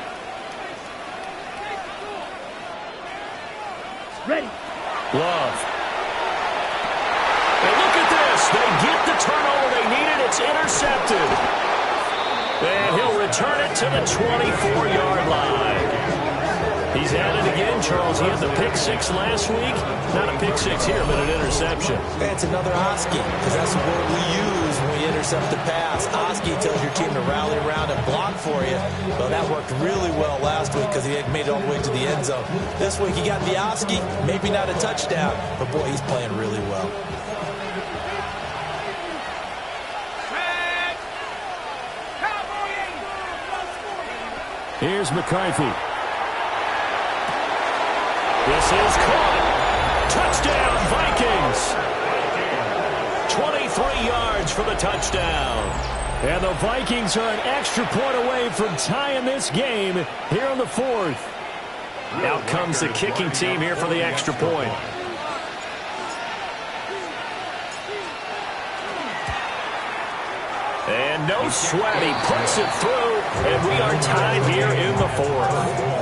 Ready. Love. And look at this. They get the turnover they needed. It's intercepted. And he'll return it to the 24-yard line. He's at it again, Charles. He had the pick 6 last week. Not a pick 6 here, but an interception. It's another Oski, because that's the word we use when we intercept the pass. Oski tells your team to rally around and block for you. Well, that worked really well last week because he made it all the way to the end zone. This week he got the Oski, maybe not a touchdown, but boy, he's playing really well. Here's McCarthy. This is caught. Touchdown, Vikings. 23 yards for the touchdown. And the Vikings are an extra point away from tying this game here on the 4th. Out comes the kicking team here for the extra point. And no sweat. He puts it through, and we are tied here in the 4th.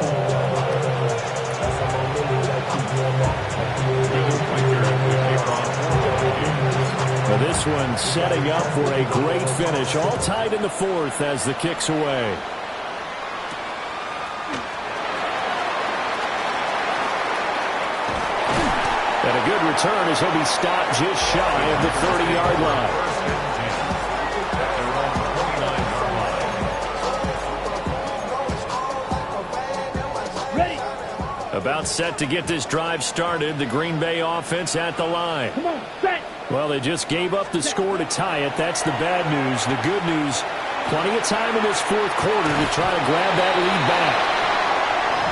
Well, this one setting up for a great finish. All tied in the 4th as the kick's away. And a good return as he'll be stopped just shy of the 30-yard line. About set to get this drive started. The Green Bay offense at the line. Come on, set. Well, they just gave up the score to tie it. That's the bad news. The good news, plenty of time in this 4th quarter to try to grab that lead back.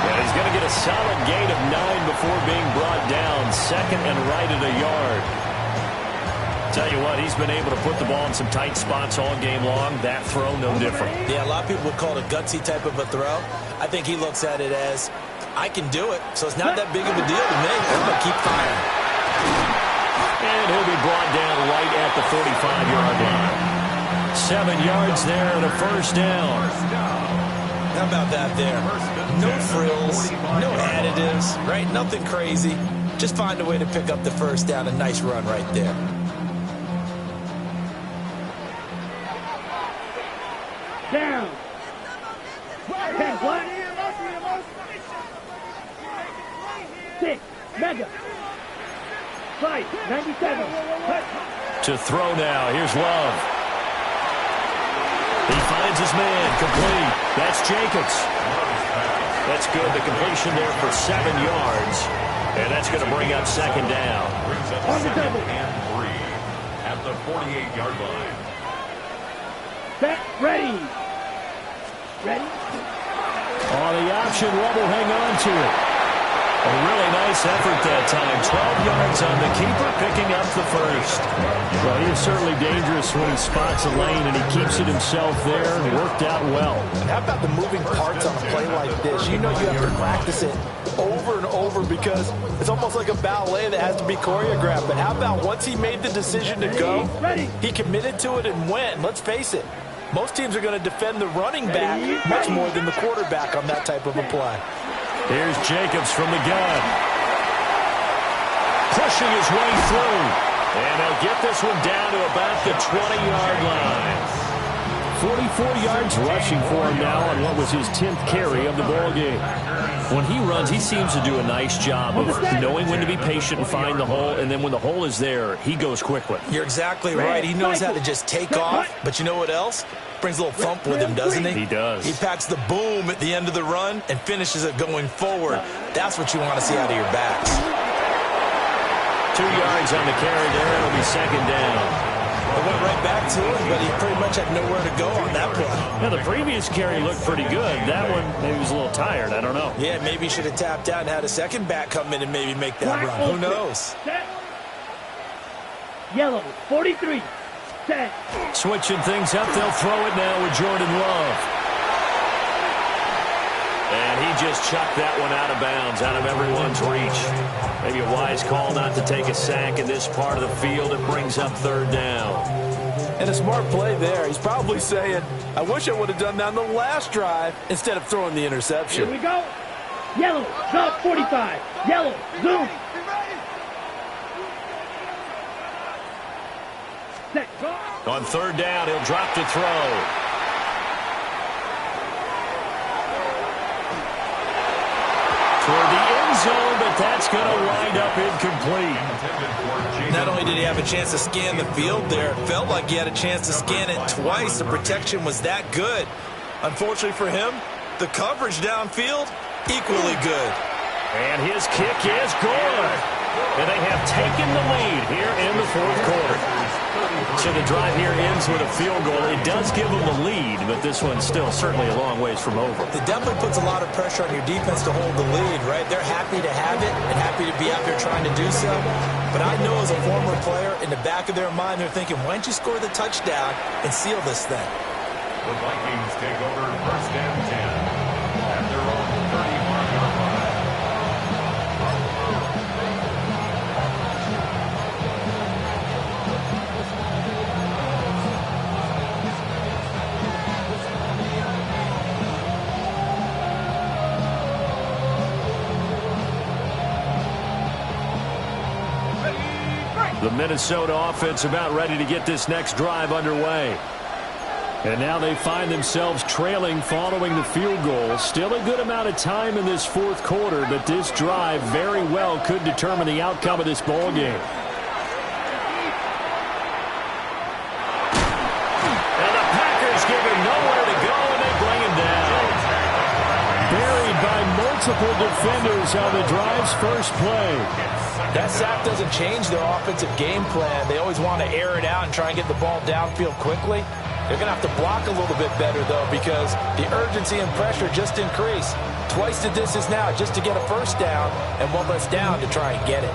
Yeah, he's going to get a solid gain of 9 before being brought down. 2nd and right at a yard. Tell you what, he's been able to put the ball in some tight spots all game long. That throw, no different. Yeah, a lot of people would call it a gutsy type of a throw. I think he looks at it as, I can do it, so it's not that big of a deal to me. I'm going to keep firing. And he'll be brought down right at the 45-yard line. 7 yards there and a 1st down. How about that there? No frills, no additives, right? Nothing crazy. Just find a way to pick up the 1st down. A nice run right there. Down. 10 black. 6. Mega. 5. 97. To throw now. Here's Love. He finds his man. Complete. That's Jacobs. That's good. The completion there for 7 yards. And that's going to bring up 2nd down. On the double. And 3 at the 48-yard line. Set. Ready. Ready. On the option, Love will hang on to it. A really nice effort that time. 12 yards on the keeper, picking up the first. Well, he is certainly dangerous when he spots a lane, and he keeps it himself there. Worked out well. And how about the moving parts on a play like this? You know you have to practice it over and over because it's almost like a ballet that has to be choreographed. But how about once he made the decision to go, he committed to it and went. Let's face it, most teams are going to defend the running back much more than the quarterback on that type of a play. Here's Jacobs from the gun. Pushing his way through. And he'll get this one down to about the 20-yard line. 44 yards rushing for him now on what was his 10th carry of the ball game. When he runs, he seems to do a nice job of knowing when to be patient and find the hole, and then when the hole is there, he goes quickly. You're exactly right. He knows how to just take off, but you know what else? Brings a little thump with him, doesn't he? He does. He packs the boom at the end of the run and finishes it going forward. That's what you want to see out of your backs. 2 yards on the carry there. It'll be second down. It went right back to him, but he pretty much had nowhere to go on that play. Yeah, the previous carry looked pretty good. That one, maybe he was a little tired. I don't know. Yeah, maybe he should have tapped out and had a second back come in and maybe make that run. Who knows? Yellow, 43. Set. Switching things up, they'll throw it now with Jordan Love. And he just chucked that one out of bounds, out of everyone's reach. Maybe a wise call not to take a sack in this part of the field. It brings up third down. And a smart play there. He's probably saying, I wish I would have done that on the last drive instead of throwing the interception. Here we go. Yellow, drop 45. Yellow, zoom. Set. On third down, he'll drop to throw. Toward the end zone, but that's going to wind up incomplete. Not only did he have a chance to scan the field there, it felt like he had a chance to scan it twice. The protection was that good. Unfortunately for him, the coverage downfield, equally good. And his kick is good. And they have taken the lead here in the fourth quarter. So the drive here ends with a field goal. It does give them the lead, but this one's still certainly a long ways from over. It definitely puts a lot of pressure on your defense to hold the lead, right? They're happy to have it and happy to be out there trying to do so. But I know as a former player, in the back of their mind, they're thinking, why don't you score the touchdown and seal this thing? The Vikings take over first and 10 at their own 31-yard line. The Minnesota offense about ready to get this next drive underway. And now they find themselves trailing following the field goal. Still a good amount of time in this fourth quarter, but this drive very well could determine the outcome of this ball game. And the Packers give him nowhere to go, and they bring him down. Buried by multiple defenders on the drive's first play. That sack doesn't change their offensive game plan. They always want to air it out and try and get the ball downfield quickly. They're going to have to block a little bit better, though, because the urgency and pressure just increase. Twice the distance now just to get a first down, and one less down to try and get it.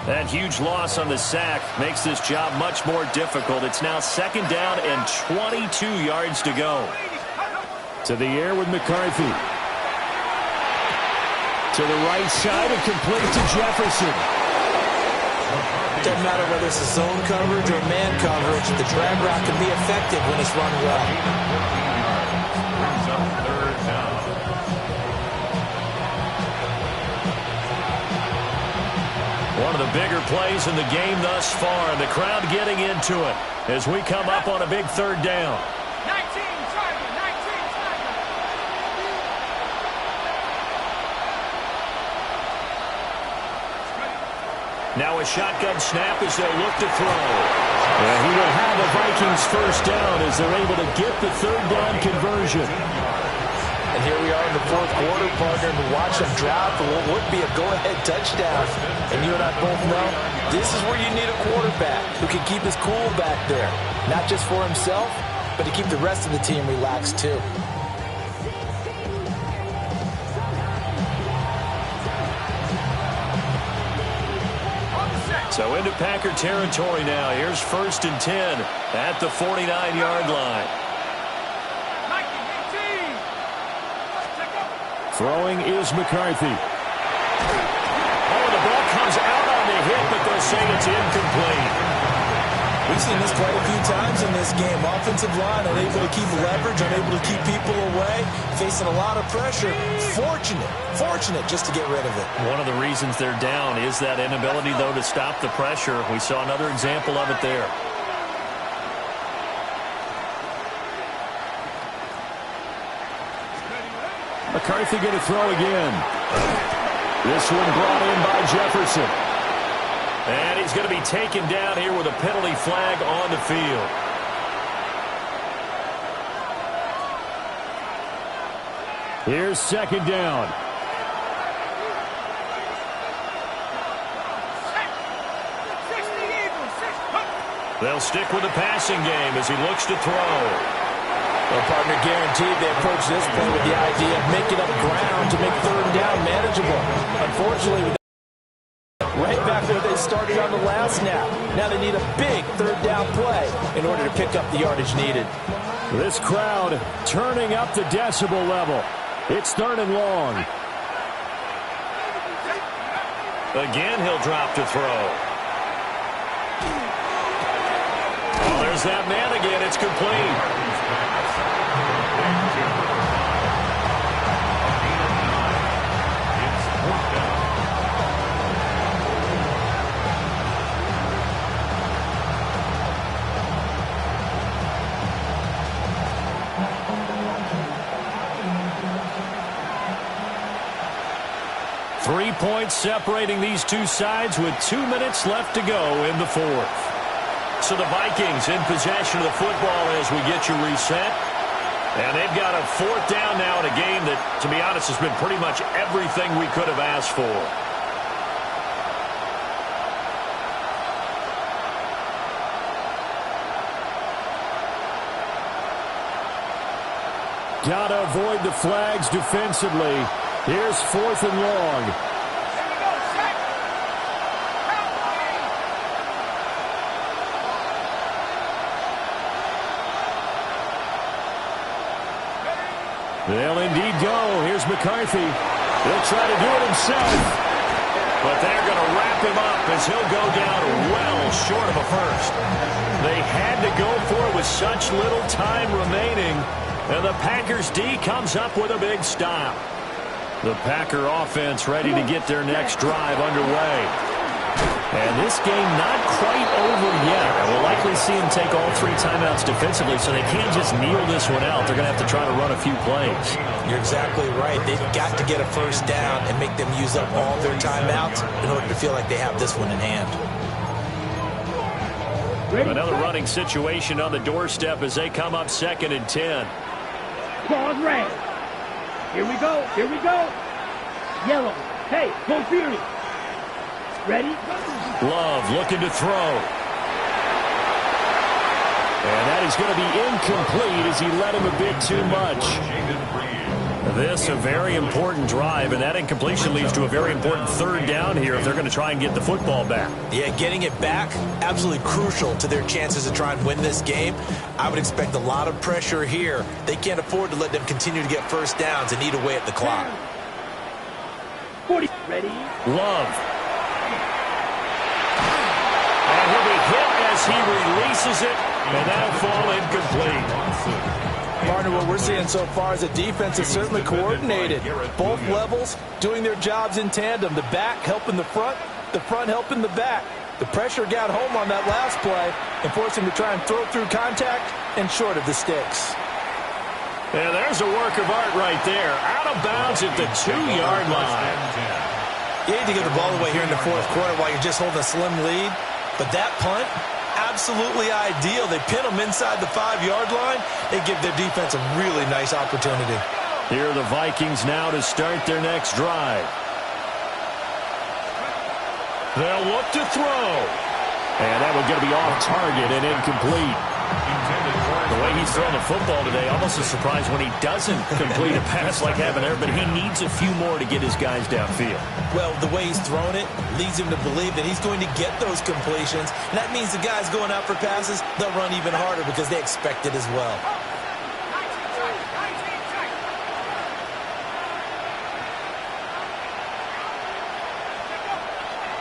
That huge loss on the sack makes this job much more difficult. It's now second down and 22 yards to go. To the air with McCarthy. To the right side and complete to Jefferson. Doesn't matter whether it's a zone coverage or man coverage, the drag route can be effective when it's run well. Brings up third down. One of the bigger plays in the game thus far, and the crowd getting into it as we come up on a big third down. 19, Charlie, 19, Charlie. Now a shotgun snap as they'll look to throw. And he will have a Vikings first down as they're able to get the third down conversion. And here we are in the fourth quarter, partner, and watch them drop for what would be a go-ahead touchdown. And you and I both know this is where you need a quarterback who can keep his cool back there. Not just for himself, but to keep the rest of the team relaxed too. So into Packer territory now. Here's 1st and 10 at the 49-yard line. Throwing is McCarthy. Oh, the ball comes out on the hit, but they'll say it's incomplete. We've seen this quite a few times in this game. Offensive line unable to keep leverage, unable to keep people away, facing a lot of pressure. Fortunate just to get rid of it. One of the reasons they're down is that inability, though, to stop the pressure. We saw another example of it there. McCarthy going to throw again. This one brought in by Jefferson. And he's going to be taken down here with a penalty flag on the field. Here's 2nd down. They'll stick with the passing game as he looks to throw. Well, partner, guaranteed they approach this play with the idea of making up ground to make 3rd down manageable. Unfortunately, right back where they started on the last snap. Now they need a big 3rd down play in order to pick up the yardage needed. This crowd turning up the decibel level. It's 3rd and long. Again, he'll drop to throw. Oh, there's that man again. It's complete. 3 points separating these two sides with 2 minutes left to go in the 4th. So the Vikings in possession of the football as we get you reset. And they've got a 4th down now in a game that, to be honest, has been pretty much everything we could have asked for. Gotta avoid the flags defensively. Here's 4th and long. They'll indeed go. Here's McCarthy. He'll try to do it himself. But they're going to wrap him up as he'll go down well short of a first. They had to go for it with such little time remaining. And the Packers D comes up with a big stop. The Packer offense ready to get their next drive underway. And this game not quite over yet. We'll likely see them take all 3 timeouts defensively, so they can't just kneel this one out. They're going to have to try to run a few plays. You're exactly right. They've got to get a first down and make them use up all their timeouts in order to feel like they have this one in hand. Another running situation on the doorstep as they come up 2nd and 10. Pause red. Here we go. Here we go. Yellow. Hey, go Fury. Ready? Love looking to throw. And that is going to be incomplete as he led him a bit too much. This a very important drive, and that incompletion leads to a very important 3rd down here if they're going to try and get the football back. Yeah, getting it back, absolutely crucial to their chances to try and win this game. I would expect a lot of pressure here. They can't afford to let them continue to get first downs and eat away at the clock. 40. Ready? Love. And he'll be hit as he releases it, and that'll fall incomplete. Partner, what we're seeing so far is the defense is certainly coordinated. Both levels doing their jobs in tandem. The back helping the front helping the back. The pressure got home on that last play and forced him to try and throw through contact and short of the sticks. And there's a work of art right there. Out of bounds at the 2-yard line. You need to get the ball away here in the 4th quarter while you're just holding a slim lead. But that punt, absolutely ideal. They pin them inside the 5-yard line. They give their defense a really nice opportunity. Here are the Vikings now to start their next drive. They'll look to throw. And that one's going to be off target and incomplete. The way he's thrown the football today, almost a surprise when he doesn't complete a pass like having there, but he needs a few more to get his guys downfield. Well, the way he's thrown it leads him to believe that he's going to get those completions. And that means the guys going out for passes, they'll run even harder because they expect it as well.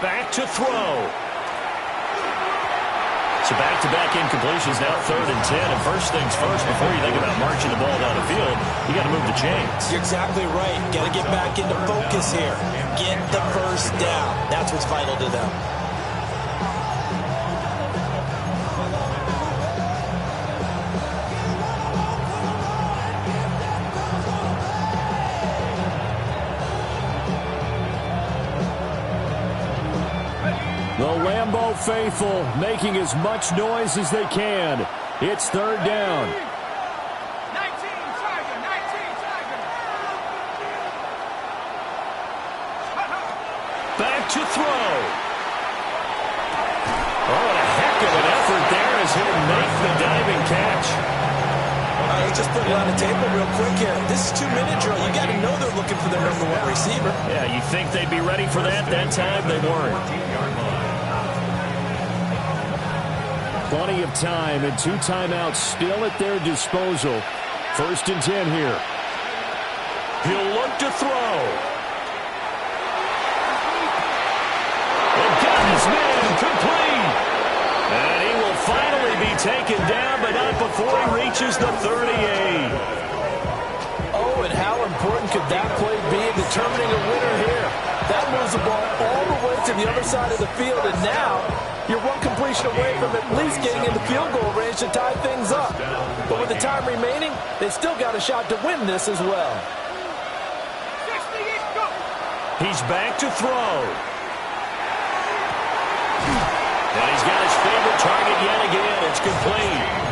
Back to throw. So back-to-back incompletions, now 3rd and 10. And first things first, before you think about marching the ball down the field, you got to move the chains. You're exactly right. Got to get back into focus here. Get the first down. That's what's vital to them. The Lambeau faithful making as much noise as they can. It's 3rd down. 19 Tiger, 19 Tiger. Back to throw. Oh, what a heck of an effort there as he'll make the diving catch. Let's just put it on the table real quick here. This is 2-minute drill. You got to know they're looking for their #1 receiver. Yeah, you think they'd be ready for that? That time they weren't. Plenty of time and 2 timeouts still at their disposal. 1st and 10 here. He'll look to throw. And got his man complete. And he will finally be taken down, but not before he reaches the 38. Oh, and how important could that play be in determining a winner here? That moves the ball all the way to the other side of the field, and now you're one completion away from at least getting into field goal range to tie things up. But with the time remaining, they still got a shot to win this as well. 68, go. He's back to throw. And he's got his favorite target yet again. It's complete.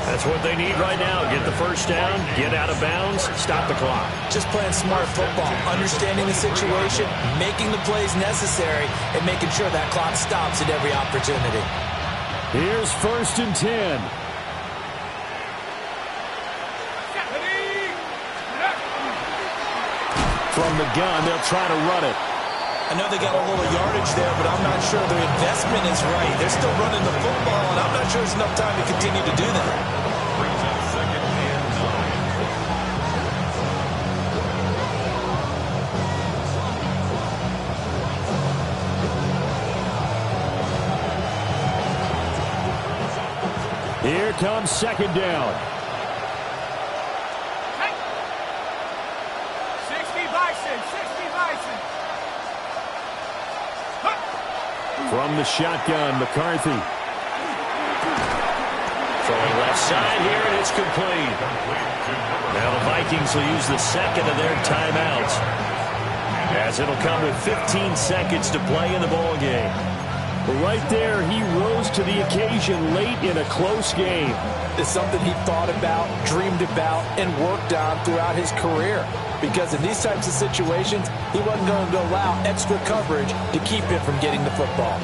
That's what they need right now. Get the first down, get out of bounds, stop the clock. Just playing smart football, understanding the situation, making the plays necessary, and making sure that clock stops at every opportunity. Here's 1st and 10. From the gun, they'll try to run it. I know they got a little yardage there, but I'm not sure their investment is right. They're still running the football, and I'm not sure it's enough time to continue to do that. Brings up 2nd and 9. Here comes 2nd down. 60 Bison, 60 Bison. From the shotgun, McCarthy. Throwing left side here, and it's complete. Now the Vikings will use the 2nd of their timeouts, as it'll come with 15 seconds to play in the ball game. Right there, he rose to the occasion late in a close game. It's something he thought about, dreamed about, and worked on throughout his career. Because in these types of situations, he wasn't going to allow extra coverage to keep him from getting the football.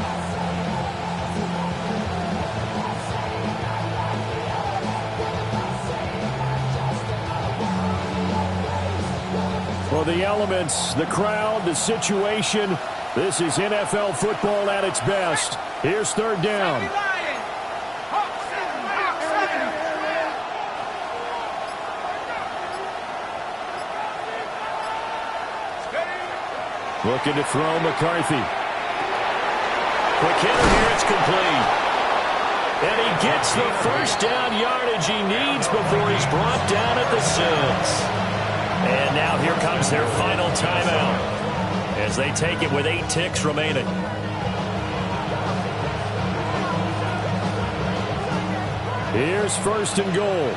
For the elements, the crowd, the situation, this is NFL football at its best. Here's 3rd down. Looking to throw McCarthy. Quick hitter here, it's complete. And he gets the first down yardage he needs before he's brought down at the 6. And now here comes their final timeout as they take it with 8 ticks remaining. Here's 1st and goal.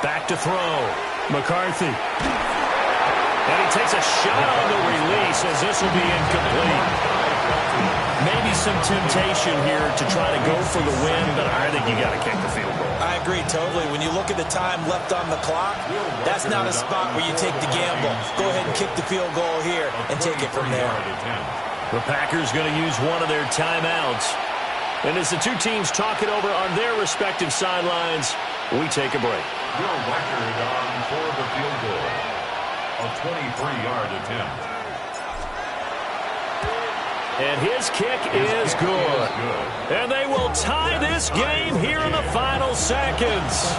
Back to throw. McCarthy. And he takes a shot on the release as this will be incomplete. Maybe some temptation here to try to go for the win, but I think you got to kick the field goal. I agree totally. When you look at the time left on the clock, that's not a spot where you take the gamble. Go ahead and kick the field goal here and take it from there. The Packers going to use one of their timeouts. And as the two teams talk it over on their respective sidelines, we take a break. Will Weckert on for the field goal. A 23-yard attempt. And his kick is good. And they will tie this game here in the final seconds.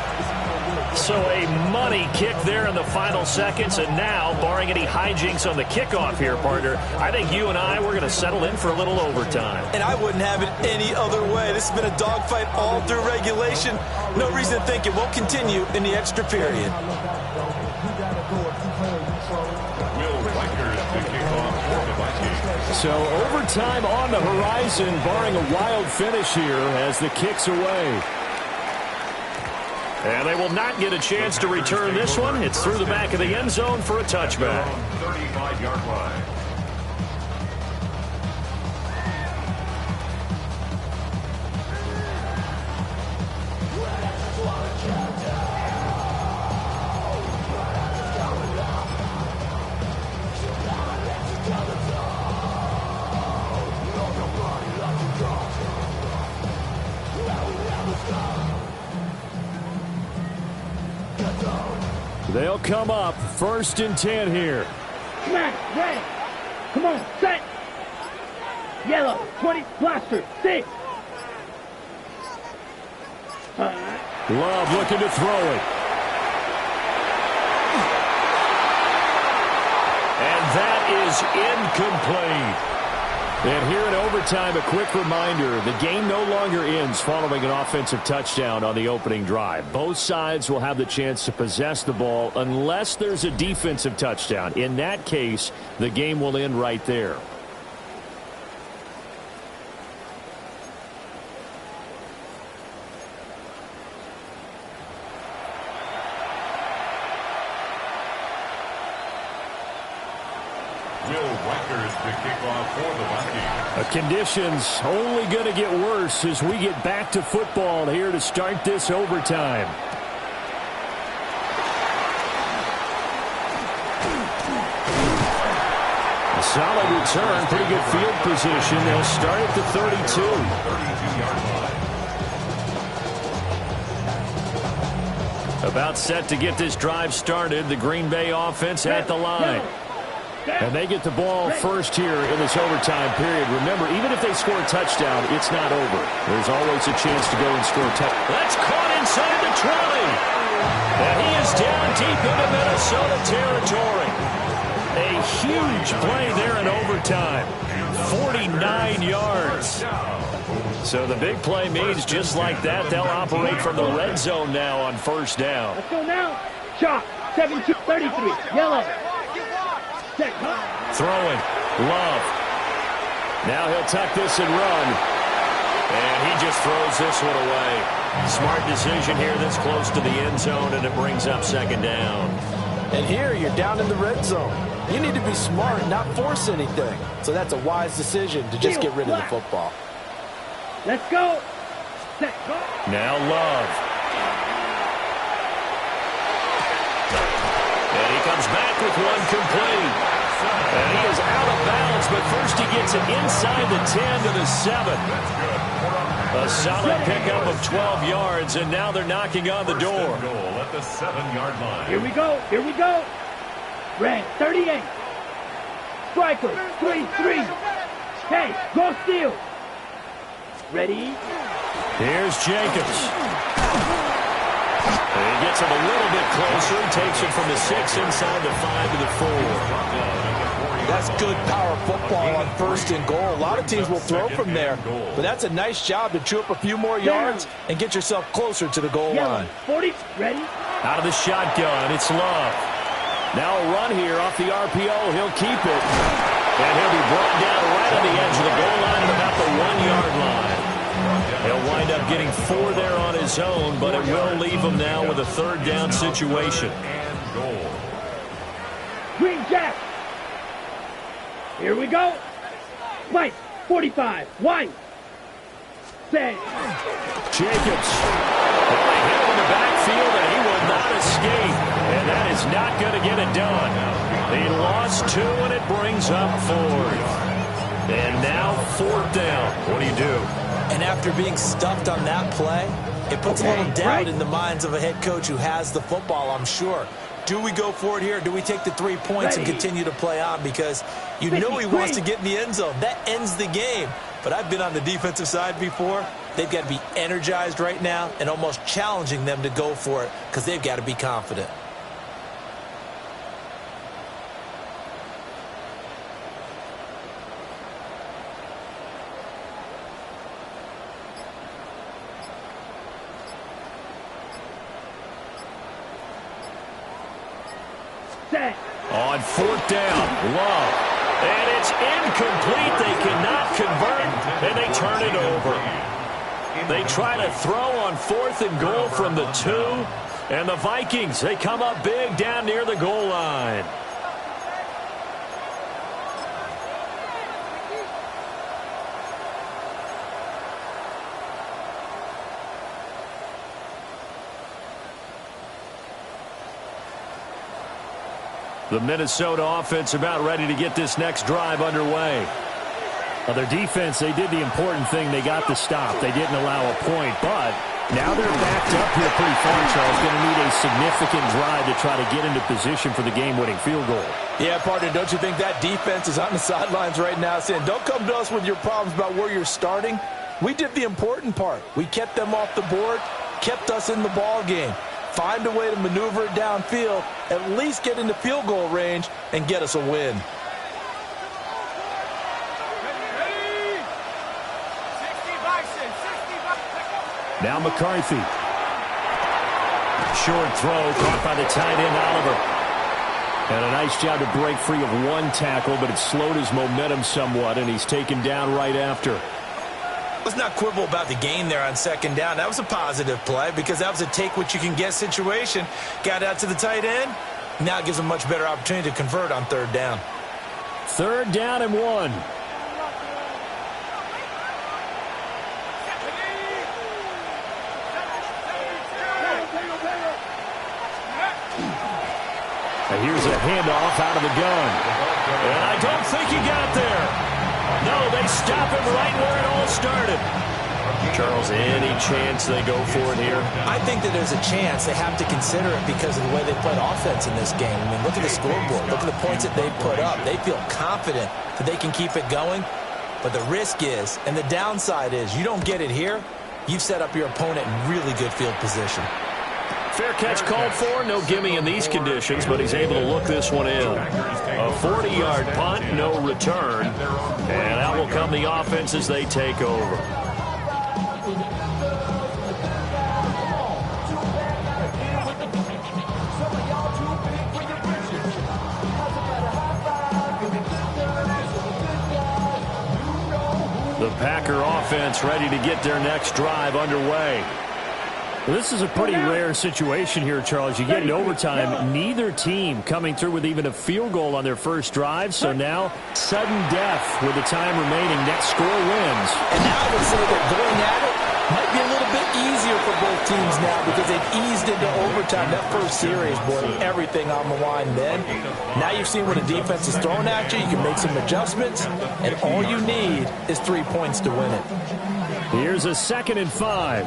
So a money kick there in the final seconds. And now, barring any hijinks on the kickoff here, partner, I think you and I, we're going to settle in for a little overtime. And I wouldn't have it any other way. This has been a dogfight all through regulation. No reason to think it won't continue in the extra period. So overtime on the horizon, barring a wild finish here as the kick's away. And they will not get a chance to return this one. It's through the back of the end zone for a touchback. 35-yard line. They'll come up 1st and 10 here. Smash, red. Come on, set. Yellow, 20, blaster, 6. Love looking to throw it. And that is incomplete. And here in overtime, a quick reminder, the game no longer ends following an offensive touchdown on the opening drive. Both sides will have the chance to possess the ball unless there's a defensive touchdown. In that case, the game will end right there. Will Weckert to kick off for the Vikings. Conditions only going to get worse as we get back to football here to start this overtime. A solid return, pretty good field position. They'll start at the 32. 32-yard line. About set to get this drive started. The Green Bay offense at the line. And they get the ball first here in this overtime period. Remember, even if they score a touchdown, it's not over. There's always a chance to go and score a touchdown. That's caught inside the 20. And he is down deep into Minnesota territory. A huge play there in overtime. 49 yards. So the big play means just like that, they'll operate from the red zone now on 1st down. Let's go now. Chop, 17-33, yellow. Throwing. Love. Now he'll tuck this and run. And he just throws this one away. Smart decision here this close to the end zone, and it brings up 2nd down. And here you're down in the red zone. You need to be smart, not force anything. So that's a wise decision to just get rid of the football. Let's go. Set, go. Now Love. And he comes back with one complete. And he is out of bounds, but first he gets it inside the 10 to the 7. A solid pickup of 12 yards, and now they're knocking on the door. Goal at the 7-yard line. Here we go. Here we go. Red, 38. Striker, 3-3. Hey, go steal. Ready? Here's Jacobs. And he gets him a little bit closer. Takes it from the 6 inside the 5 to the 4. That's good power football on 1st and goal. A lot of teams will throw from there, but that's a nice job to chew up a few more yards and get yourself closer to the goal line. 40, ready? Out of the shotgun, it's Love. Now a run here off the RPO. He'll keep it. And he'll be brought down right on the edge of the goal line at about the 1-yard line. He'll wind up getting 4 there on his own, but it will leave him now with a 3rd down situation. And goal. Green Jack. Here we go. Spike, 45, wide. Set. Jacobs. Well, they hit him in the backfield, and he will not escape. And that is not going to get it done. He lost 2, and it brings up 4th. And now 4th down. What do you do? And after being stuffed on that play, it puts a little doubt in the minds of a head coach who has the football, I'm sure. Do we go for it here? Or do we take the 3 points and continue to play on? Because you know he wants to get in the end zone. That ends the game. But I've been on the defensive side before. They've got to be energized right now and almost challenging them to go for it because they've got to be confident. On 4th down, Love. And it's incomplete. They cannot convert, and they turn it over. They try to throw on 4th and goal from the 2. And the Vikings, they come up big down near the goal line. The Minnesota offense about ready to get this next drive underway. Well, their defense, they did the important thing. They got the stop. They didn't allow a point, but now they're backed up here pretty far, Charles. Going to need a significant drive to try to get into position for the game-winning field goal. Yeah, partner, don't you think that defense is on the sidelines right now saying, don't come to us with your problems about where you're starting? We did the important part. We kept them off the board, kept us in the ball game. Find a way to maneuver it downfield, at least get into field goal range, and get us a win. Now McCarthy. Short throw caught by the tight end, Oliver. And a nice job to break free of 1 tackle, but it slowed his momentum somewhat, and he's taken down right after. Let's not quibble about the gain there on 2nd down. That was a positive play because that was a take-what-you-can-get situation. Got out to the tight end. Now it gives them a much better opportunity to convert on 3rd down. 3rd down and 1. And here's a handoff out of the gun. And I don't think he got there. No, they stop him right where it all started. Charles, any chance they go for it here? I think that there's a chance. They have to consider it because of the way they played offense in this game. I mean, look at the scoreboard. Look at the points that they put up. They feel confident that they can keep it going. But the risk is, and the downside is, you don't get it here, you've set up your opponent in really good field position. Fair catch called for. No gimme in these conditions, but he's able to look this one in. A 40-yard punt, no return. And out will come the offense as they take over. The Packer offense ready to get their next drive underway. Well, this is a pretty rare situation here, Charles. You get in overtime, neither team coming through with even a field goal on their first drive. So now, sudden death with the time remaining. Next score wins. And now I would say that going at it might be a little bit easier for both teams now because they've eased into overtime. That first series, boy, everything on the line then. Now you've seen what a defense is throwing at you. You can make some adjustments, and all you need is 3 points to win it. Here's a 2nd and 5.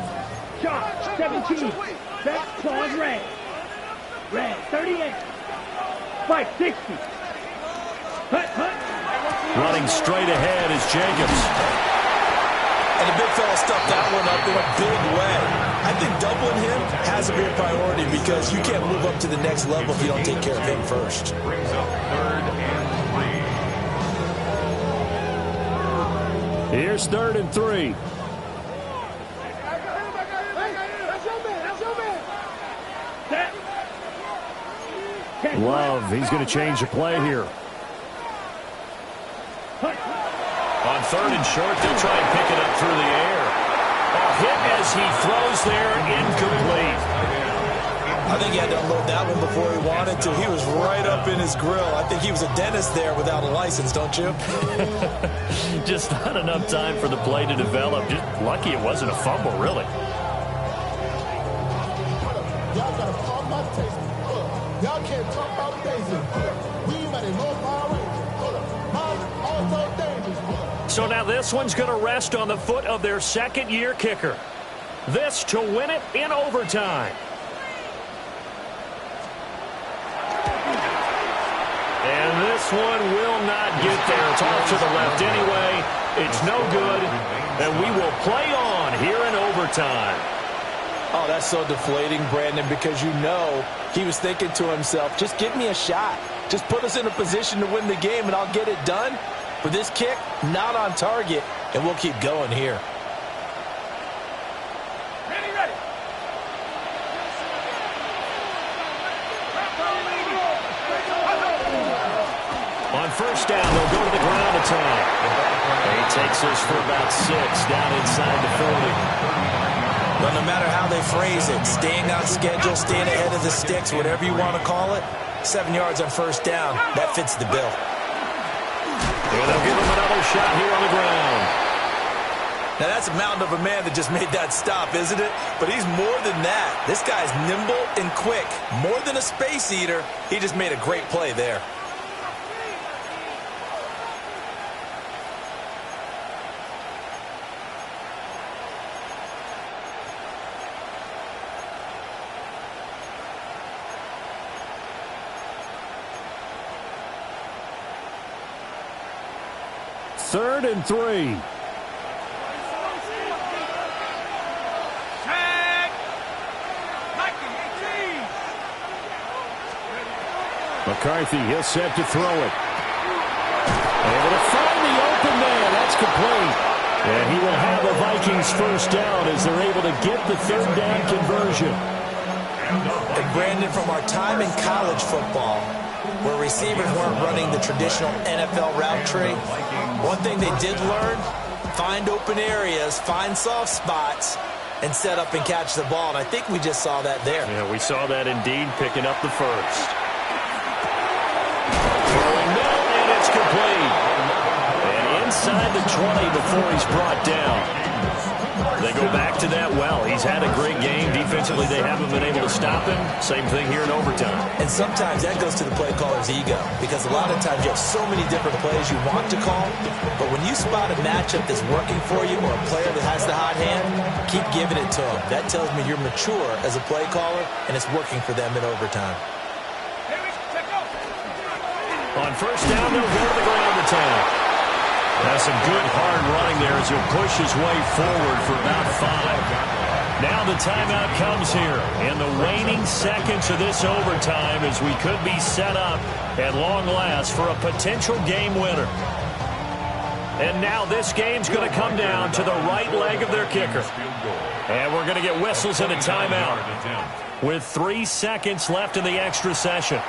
Shot, 17. Set, pause, red. Red, 38. Spike, 60. Hut. Running straight ahead is Jacobs. And the big fella stuffed that one up in a big way. I think doubling him has to be a priority because you can't move up to the next level if you don't take care of him first. Brings up 3rd and 3. Here's 3rd and 3. Love, he's going to change the play here. On 3rd and short, they'll try and pick it up through the air. A hit as he throws there, incomplete. I think he had to unload that one before he wanted to. He was right up in his grill. I think he was a dentist there without a license, don't you? Just not enough time for the play to develop. Just lucky it wasn't a fumble, really. Y'all got to talk about taste. Y'all can't talk about tasting. We might have lost my range. So now this one's going to rest on the foot of their second-year kicker. This to win it in overtime. And this one will not get there. It's off to the left anyway. It's no good. And we will play on here in overtime. Oh, that's so deflating, Brandon, because you know he was thinking to himself, just give me a shot. Just put us in a position to win the game, and I'll get it done. But this kick, not on target, and we'll keep going here. On first down, they'll go to the ground attack. He takes this for about 6 down inside the 40. But no matter how they phrase it, staying on schedule, staying ahead of the sticks, whatever you want to call it, 7 yards on first down, that fits the bill. And they'll give him another shot here on the ground. Now that's a mountain of a man that just made that stop, isn't it? But he's more than that. This guy's nimble and quick. More than a space eater, he just made a great play there. Third and 3. McCarthy, he'll set to throw it. Able to find the open man. That's complete. And he will have the Vikings first down as they're able to get the third down conversion. And Brandon, from our time in college football, where receivers weren't running the traditional NFL route tree, one thing they did learn, find open areas, find soft spots, and set up and catch the ball. And I think we just saw that there. Yeah, we saw that indeed, picking up the first. And it's complete. And inside the 20 before he's brought down. They go back to that well. He's had a great game. Defensively, they haven't been able to stop him. Same thing here in overtime. And sometimes that goes to the play caller's ego, because a lot of times you have so many different plays you want to call, but when you spot a matchup that's working for you or a player that has the hot hand, keep giving it to him. That tells me you're mature as a play caller, and it's working for them in overtime. On first down, they'll go to the ground attack. That's some good hard running there as he'll push his way forward for about 5. Now the timeout comes here in the waning seconds of this overtime as we could be set up at long last for a potential game winner. And now this game's going to come down to the right leg of their kicker. And we're going to get whistles and a timeout with 3 seconds left in the extra session.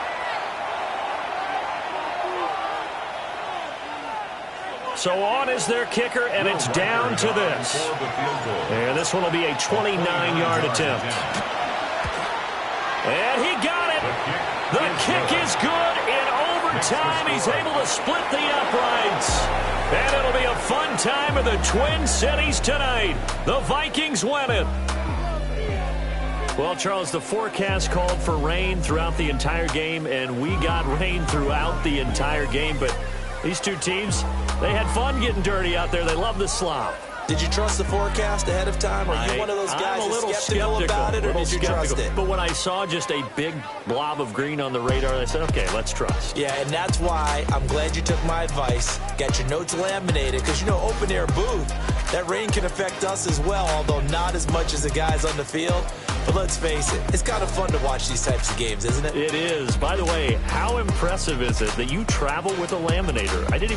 So on is their kicker, and it's down to this. And this one will be a 29-yard attempt. And he got it. The kick is good. In overtime, he's able to split the uprights. And it'll be a fun time in the Twin Cities tonight. The Vikings win it. Well, Charles, the forecast called for rain throughout the entire game, and we got rain throughout the entire game. But these two teams, they had fun getting dirty out there. They love the slop. Did you trust the forecast ahead of time? Are you one of those guys that's skeptical about it, or did you trust it? But when I saw just a big blob of green on the radar, I said, okay, let's trust. Yeah, and that's why I'm glad you took my advice. Got your notes laminated, because, you know, open-air booth, that rain can affect us as well, although not as much as the guys on the field. But let's face it, it's kind of fun to watch these types of games, isn't it? It is. By the way, how impressive is it that you travel with a laminator? I didn't even